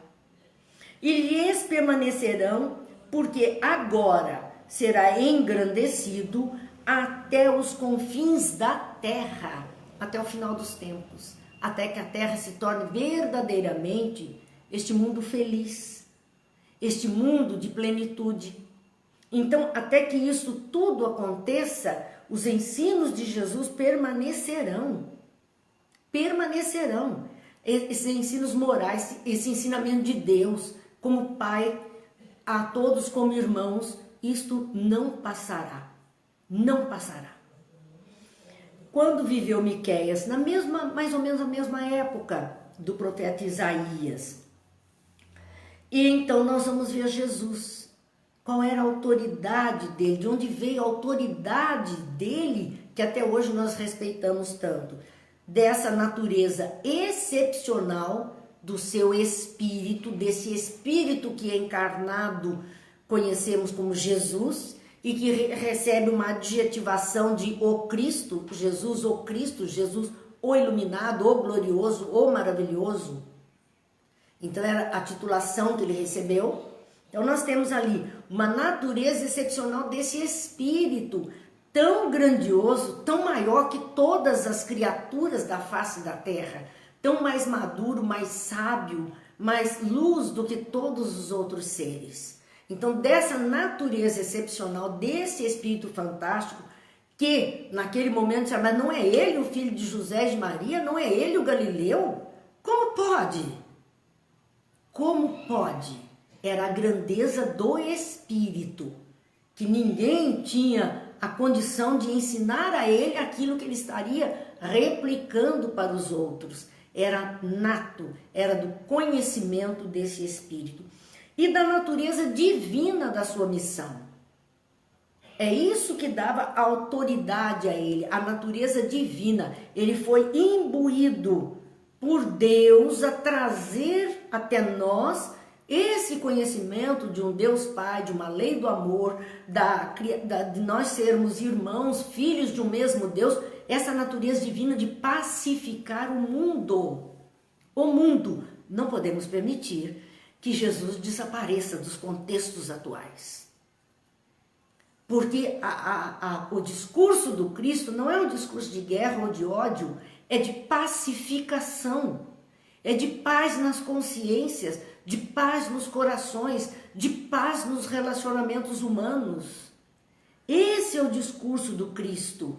E lhes permanecerão, porque agora será engrandecido até os confins da terra, até o final dos tempos, até que a terra se torne verdadeiramente este mundo feliz, este mundo de plenitude. Então, até que isso tudo aconteça, os ensinos de Jesus permanecerão. Esses ensinos morais, esse ensinamento de Deus, como Pai, a todos como irmãos, isto não passará. Não passará. Quando viveu Miqueias, mais ou menos na mesma época do profeta Isaías. E então nós vamos ver Jesus. Qual era a autoridade dele? De onde veio a autoridade dele, que até hoje nós respeitamos tanto? Dessa natureza excepcional do seu espírito, desse espírito que é encarnado, conhecemos como Jesus, e que recebe uma adjetivação de o Cristo, Jesus o iluminado, o glorioso, o maravilhoso. Então era a titulação que ele recebeu. Então nós temos ali uma natureza excepcional desse espírito tão grandioso, tão maior que todas as criaturas da face da terra, tão mais maduro, mais sábio, mais luz do que todos os outros seres. Então dessa natureza excepcional, desse espírito fantástico, que naquele momento, mas não é ele o filho de José e de Maria? Não é ele o Galileu? Como pode? Como pode? Era a grandeza do Espírito, que ninguém tinha a condição de ensinar a ele aquilo que ele estaria replicando para os outros. Era nato, era do conhecimento desse Espírito e da natureza divina da sua missão. É isso que dava autoridade a ele, a natureza divina. Ele foi imbuído por Deus a trazer até nós esse conhecimento de um Deus Pai, de uma lei do amor, de nós sermos irmãos, filhos de um mesmo Deus, essa natureza divina de pacificar o mundo. O mundo. Não podemos permitir que Jesus desapareça dos contextos atuais. Porque o discurso do Cristo não é um discurso de guerra ou de ódio, é de pacificação. é de paz nas consciências, de paz nos corações, de paz nos relacionamentos humanos. Esse é o discurso do Cristo.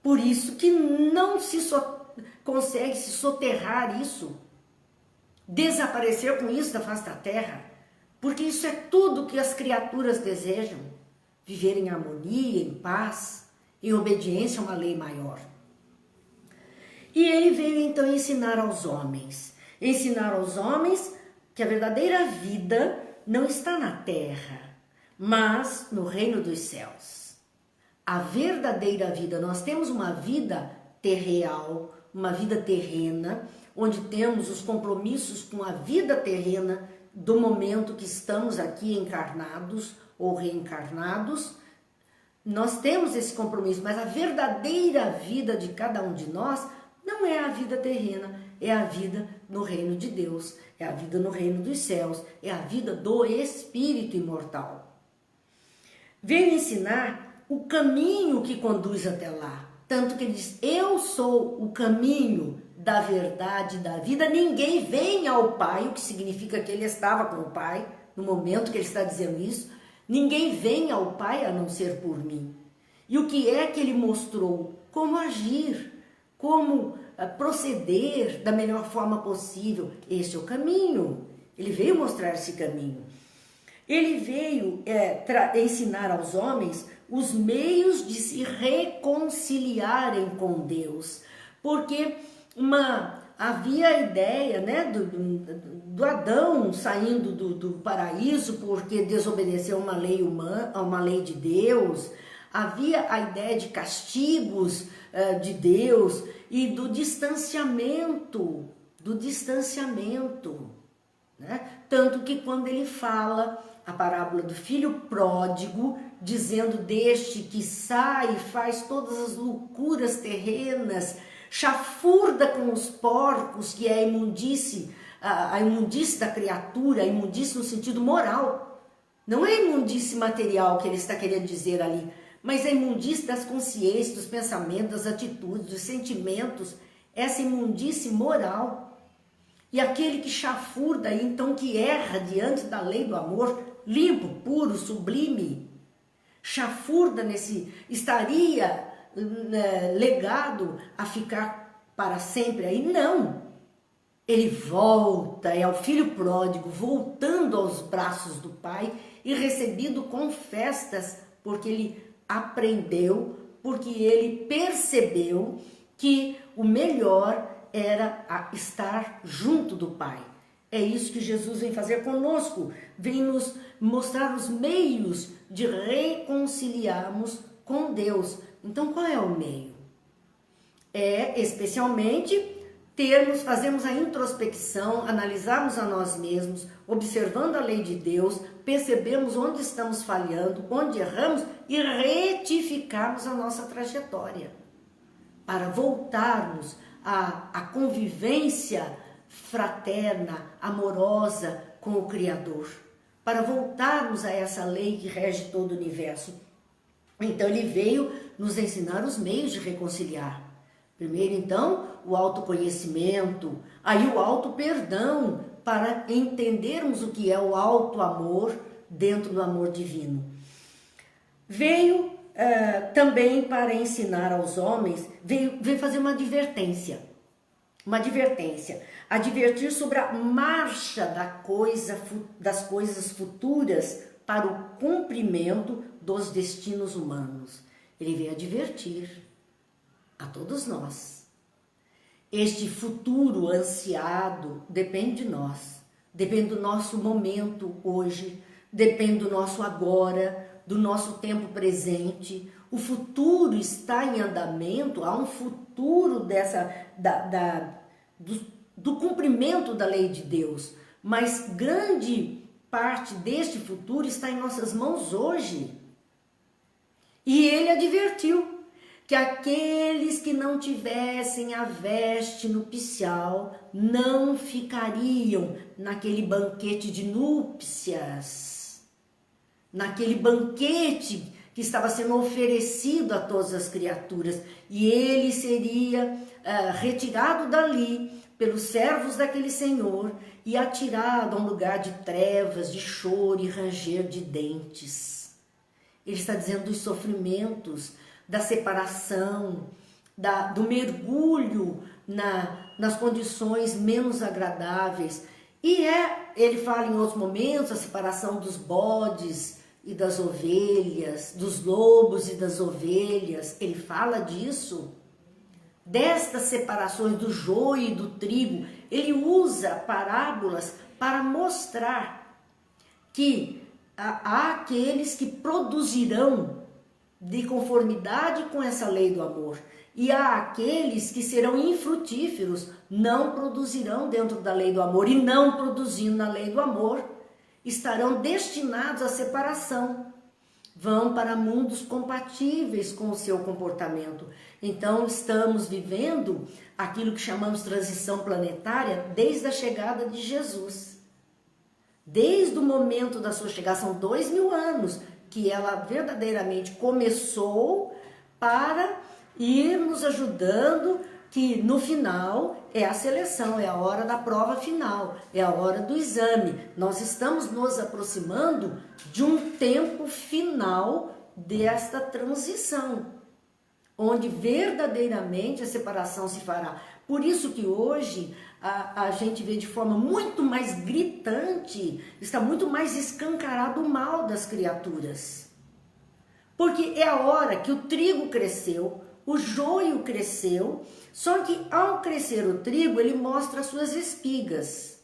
Por isso que não se consegue se soterrar isso, desaparecer com isso da face da terra, porque isso é tudo que as criaturas desejam, viver em harmonia, em paz, em obediência a uma lei maior. E ele veio então ensinar aos homens que a verdadeira vida não está na terra, mas no reino dos céus. A verdadeira vida, nós temos uma vida terreal, uma vida terrena, onde temos os compromissos com a vida terrena do momento que estamos aqui encarnados ou reencarnados. Nós temos esse compromisso, mas a verdadeira vida de cada um de nós não é a vida terrena, é a vida no reino de Deus, é a vida no reino dos céus, é a vida do Espírito imortal. Veio ensinar o caminho que conduz até lá, tanto que ele diz: eu sou o caminho da verdade, da vida, ninguém vem ao Pai, o que significa que ele estava com o Pai, no momento que ele está dizendo isso, ninguém vem ao Pai a não ser por mim. E o que é que ele mostrou? Como agir, como proceder da melhor forma possível. Esse é o caminho. Ele veio mostrar esse caminho. Ele veio ensinar aos homens os meios de se reconciliarem com Deus. Porque havia a ideia, né, do Adão saindo do paraíso porque desobedeceu uma lei humana, a uma lei de Deus. Havia a ideia de castigos de Deus e do distanciamento, né? Tanto que quando ele fala a parábola do filho pródigo, dizendo deste que sai e faz todas as loucuras terrenas, chafurda com os porcos, que é a imundície da criatura, a imundície no sentido moral. Não é a imundície material que ele está querendo dizer ali, mas a imundície das consciências, dos pensamentos, das atitudes, dos sentimentos, essa imundície moral. E aquele que chafurda, então que erra diante da lei do amor, limpo, puro, sublime, chafurda estaria legado a ficar para sempre aí? Não. Ele volta, é o filho pródigo, voltando aos braços do pai e recebido com festas, porque ele aprendeu, porque ele percebeu que o melhor era estar junto do Pai. É isso que Jesus vem fazer conosco, vem nos mostrar os meios de reconciliarmos com Deus. Então, qual é o meio? É especialmente fazermos a introspecção, analisarmos a nós mesmos, observando a lei de Deus, percebemos onde estamos falhando, onde erramos e retificarmos a nossa trajetória, para voltarmos à convivência fraterna, amorosa com o Criador, para voltarmos a essa lei que rege todo o universo. Então ele veio nos ensinar os meios de reconciliar. Primeiro, então, o autoconhecimento, aí o auto-perdão, para entendermos o que é o auto-amor dentro do amor divino. Veio também para ensinar aos homens, veio fazer uma advertência, advertir sobre a marcha das coisas futuras para o cumprimento dos destinos humanos. Ele veio advertir a todos nós. Este futuro ansiado depende de nós, depende do nosso momento hoje, depende do nosso agora, do nosso tempo presente. O futuro está em andamento, há um futuro do cumprimento da lei de Deus, mas grande parte deste futuro está em nossas mãos hoje. E ele advertiu que aqueles que não tivessem a veste nupcial não ficariam naquele banquete de núpcias, naquele banquete que estava sendo oferecido a todas as criaturas, e ele seria retirado dali pelos servos daquele Senhor e atirado a um lugar de trevas, de choro e ranger de dentes. Ele está dizendo dos sofrimentos, da separação, do mergulho nas condições menos agradáveis. E ele fala em outros momentos, a separação dos bodes e das ovelhas, dos lobos e das ovelhas. Ele fala disso, destas separações do joio e do trigo. Ele usa parábolas para mostrar que há aqueles que produzirão de conformidade com essa lei do amor, e há aqueles que serão infrutíferos, não produzirão dentro da lei do amor, e não produzindo na lei do amor, estarão destinados à separação, vão para mundos compatíveis com o seu comportamento. Então estamos vivendo aquilo que chamamos transição planetária desde a chegada de Jesus. Desde o momento da sua chegada, são 2000 anos que ela verdadeiramente começou para ir nos ajudando, que no final é a seleção, é a hora da prova final, é a hora do exame. Nós estamos nos aproximando de um tempo final desta transição, onde verdadeiramente a separação se fará. Por isso que hoje a gente vê de forma muito mais gritante, está muito mais escancarado o mal das criaturas. Porque é a hora que o trigo cresceu, o joio cresceu, só que ao crescer o trigo, ele mostra as suas espigas.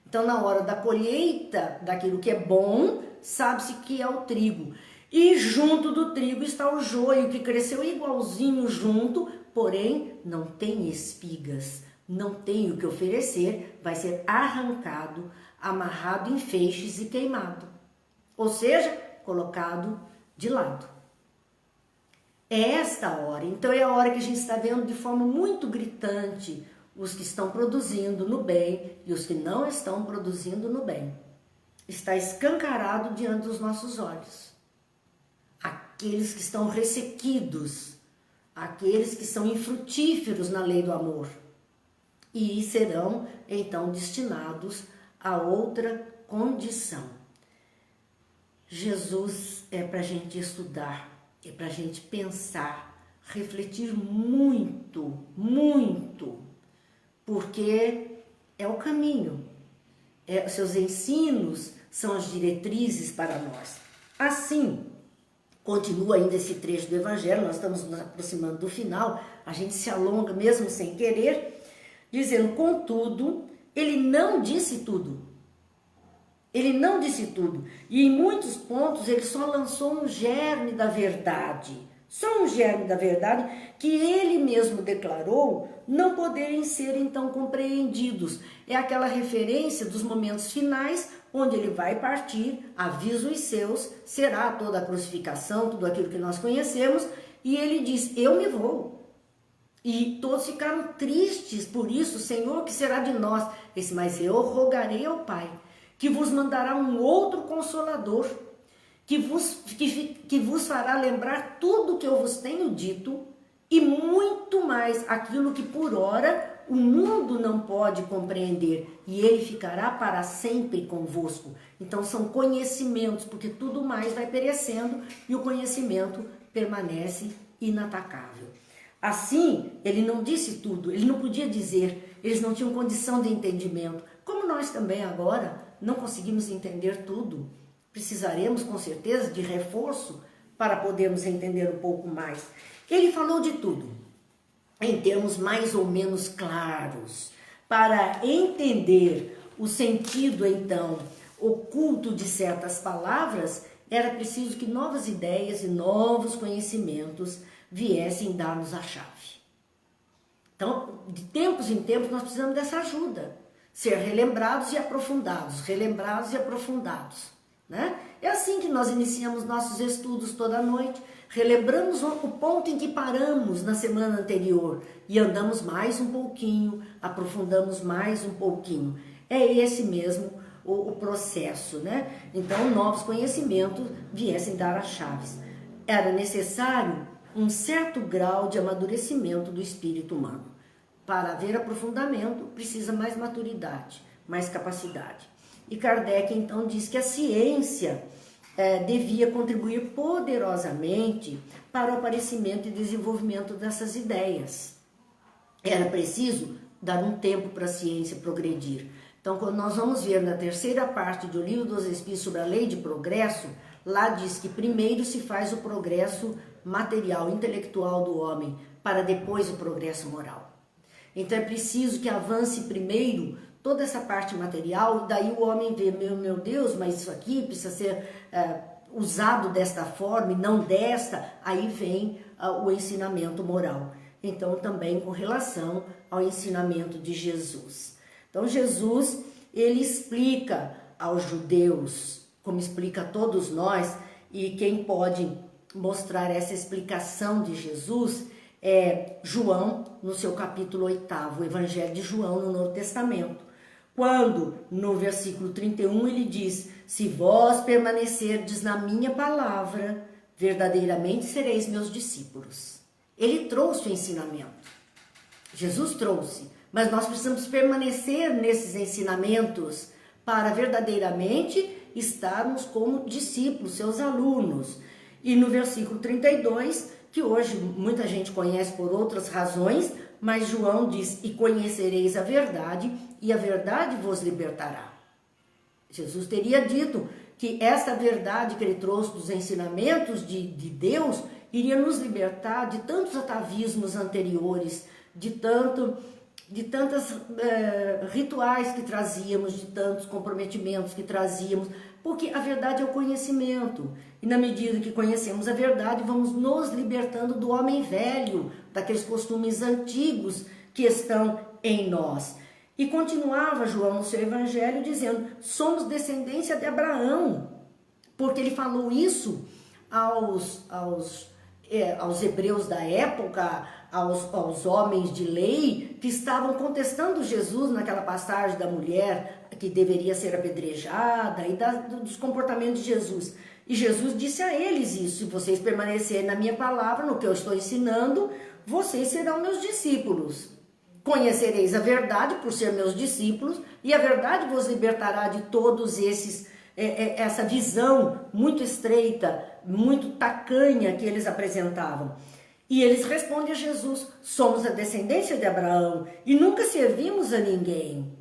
Então, na hora da colheita daquilo que é bom, sabe-se que é o trigo. E junto do trigo está o joio, que cresceu igualzinho junto, porém não tem espigas, não tem o que oferecer, vai ser arrancado, amarrado em feixes e queimado. Ou seja, colocado de lado. É esta hora, então é a hora que a gente está vendo de forma muito gritante os que estão produzindo no bem e os que não estão produzindo no bem. Está escancarado diante dos nossos olhos. Aqueles que estão ressequidos, aqueles que são infrutíferos na lei do amor, e serão então destinados a outra condição. Jesus é para a gente estudar, é para a gente pensar, refletir muito, muito, porque é o caminho, seus ensinos são as diretrizes para nós. Assim, continua ainda esse trecho do Evangelho, nós estamos nos aproximando do final, a gente se alonga mesmo sem querer, dizendo, contudo, ele não disse tudo. Ele não disse tudo. E em muitos pontos ele só lançou um germe da verdade. Só um germe da verdade que ele mesmo declarou não poderem ser então compreendidos. É aquela referência dos momentos finais onde ele vai partir, avisa os seus, será toda a crucificação, tudo aquilo que nós conhecemos, e ele diz, eu me vou. E todos ficaram tristes por isso, Senhor, que será de nós? Mas eu rogarei ao Pai, que vos mandará um outro Consolador, que vos fará lembrar tudo que eu vos tenho dito, e muito mais aquilo que por ora o mundo não pode compreender, e ele ficará para sempre convosco. Então são conhecimentos, porque tudo mais vai perecendo, e o conhecimento permanece inatacável. Assim, ele não disse tudo, ele não podia dizer, eles não tinham condição de entendimento. Como nós também agora não conseguimos entender tudo, precisaremos com certeza de reforço para podermos entender um pouco mais. Ele falou de tudo, em termos mais ou menos claros, para entender o sentido então oculto de certas palavras, era preciso que novas ideias e novos conhecimentos viessem dar-nos a chave. Então, de tempos em tempos, nós precisamos dessa ajuda. Ser relembrados e aprofundados, né? É assim que nós iniciamos nossos estudos toda noite, relembramos o ponto em que paramos na semana anterior e andamos mais um pouquinho, aprofundamos mais um pouquinho. É esse mesmo o processo, né? Então, novos conhecimentos viessem dar as chaves. Era necessário um certo grau de amadurecimento do espírito humano. para haver aprofundamento, precisa mais maturidade, mais capacidade. E Kardec, então, diz que a ciência devia contribuir poderosamente para o aparecimento e desenvolvimento dessas ideias. Era preciso dar um tempo para a ciência progredir. Então, quando nós vamos ver na terceira parte do Livro dos Espíritos sobre a Lei de Progresso, lá diz que primeiro se faz o progresso material, intelectual do homem, para depois o progresso moral. Então é preciso que avance primeiro toda essa parte material, e daí o homem vê, meu Deus, mas isso aqui precisa ser usado desta forma e não desta, aí vem o ensinamento moral. Então também com relação ao ensinamento de Jesus. Então Jesus, ele explica aos judeus, como explica a todos nós, e quem pode mostrar essa explicação de Jesus é João, no seu capítulo 8º, o Evangelho de João no Novo Testamento. Quando, no versículo 31, ele diz: se vós permanecerdes na minha palavra, verdadeiramente sereis meus discípulos. Ele trouxe o ensinamento. Jesus trouxe, mas nós precisamos permanecer nesses ensinamentos para verdadeiramente estarmos como discípulos, seus alunos. E no versículo 32, que hoje muita gente conhece por outras razões, mas João diz: e conhecereis a verdade, e a verdade vos libertará. Jesus teria dito que essa verdade que ele trouxe dos ensinamentos de Deus iria nos libertar de tantos atavismos anteriores, de tantos rituais que trazíamos, de tantos comprometimentos que trazíamos, porque a verdade é o conhecimento. E na medida que conhecemos a verdade, vamos nos libertando do homem velho, daqueles costumes antigos que estão em nós. E continuava João no seu evangelho dizendo: somos descendência de Abraão, porque ele falou isso aos hebreus da época, aos homens de lei que estavam contestando Jesus naquela passagem da mulher que deveria ser apedrejada e dos comportamentos de Jesus. E Jesus disse a eles isso: se vocês permanecerem na minha palavra, no que eu estou ensinando, vocês serão meus discípulos. Conhecereis a verdade por ser meus discípulos, e a verdade vos libertará de todos essa visão muito estreita, muito tacanha que eles apresentavam. E eles respondem a Jesus: somos a descendência de Abraão e nunca servimos a ninguém.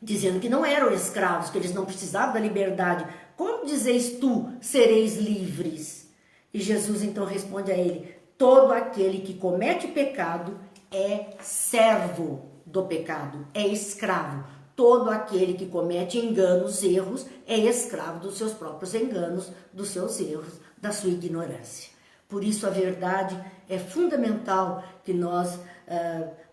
Dizendo que não eram escravos, que eles não precisavam da liberdade. Como dizeis tu, sereis livres? E Jesus então responde a ele: todo aquele que comete pecado é servo do pecado, é escravo. Todo aquele que comete enganos, erros, é escravo dos seus próprios enganos, dos seus erros, da sua ignorância. Por isso a verdade é fundamental que nós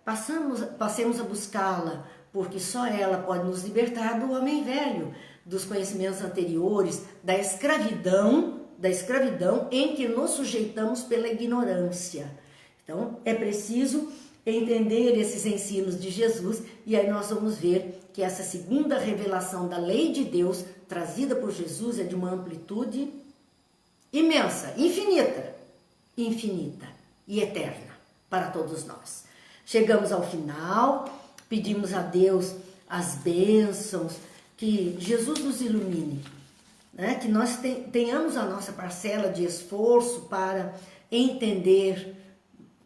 passemos a buscá-la, porque só ela pode nos libertar do homem velho, dos conhecimentos anteriores, da escravidão em que nos sujeitamos pela ignorância. Então é preciso entender esses ensinos de Jesus, e aí nós vamos ver que essa segunda revelação da lei de Deus trazida por Jesus é de uma amplitude imensa, infinita e eterna para todos nós. Chegamos ao final, pedimos a Deus as bênçãos, que Jesus nos ilumine, né? Que nós tenhamos a nossa parcela de esforço para entender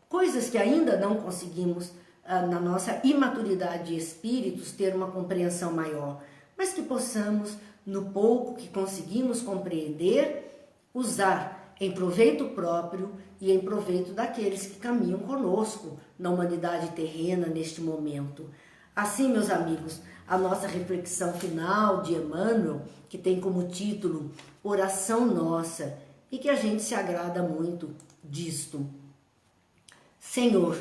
coisas que ainda não conseguimos, na nossa imaturidade de espíritos, ter uma compreensão maior, mas que possamos, no pouco que conseguimos compreender, usar em proveito próprio e em proveito daqueles que caminham conosco na humanidade terrena neste momento. Assim, meus amigos, a nossa reflexão final de Emmanuel, que tem como título Oração Nossa, e que a gente se agrada muito disto. Senhor,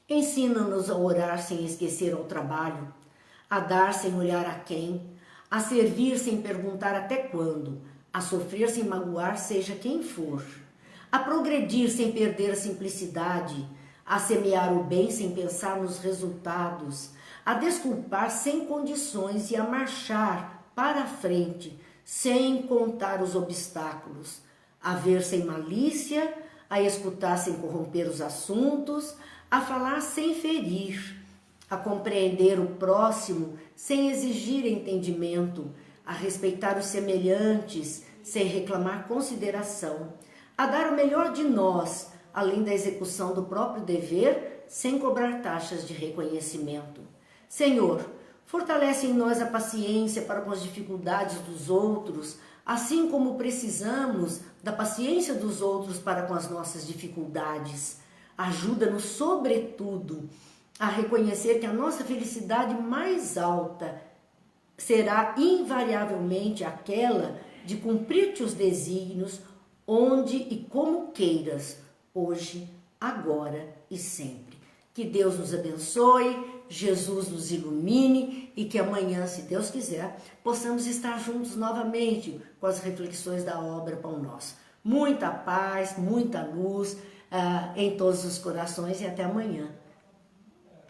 ensina-nos a orar sem esquecer ao trabalho, a dar sem olhar a quem, a servir sem perguntar até quando, a sofrer sem magoar seja quem for, a progredir sem perder a simplicidade, a semear o bem sem pensar nos resultados, a desculpar sem condições e a marchar para a frente sem contar os obstáculos, a ver sem malícia, a escutar sem corromper os assuntos, a falar sem ferir, a compreender o próximo sem exigir entendimento, a respeitar os semelhantes sem reclamar consideração, a dar o melhor de nós, além da execução do próprio dever, sem cobrar taxas de reconhecimento. Senhor, fortalece em nós a paciência para com as dificuldades dos outros, assim como precisamos da paciência dos outros para com as nossas dificuldades. Ajuda-nos, sobretudo, a reconhecer que a nossa felicidade mais alta será invariavelmente aquela de cumprir-te os desígnios, onde e como queiras, hoje, agora e sempre. Que Deus nos abençoe, Jesus nos ilumine e que amanhã, se Deus quiser, possamos estar juntos novamente com as reflexões da obra Pão Nosso. Muita paz, muita luz em todos os corações e até amanhã.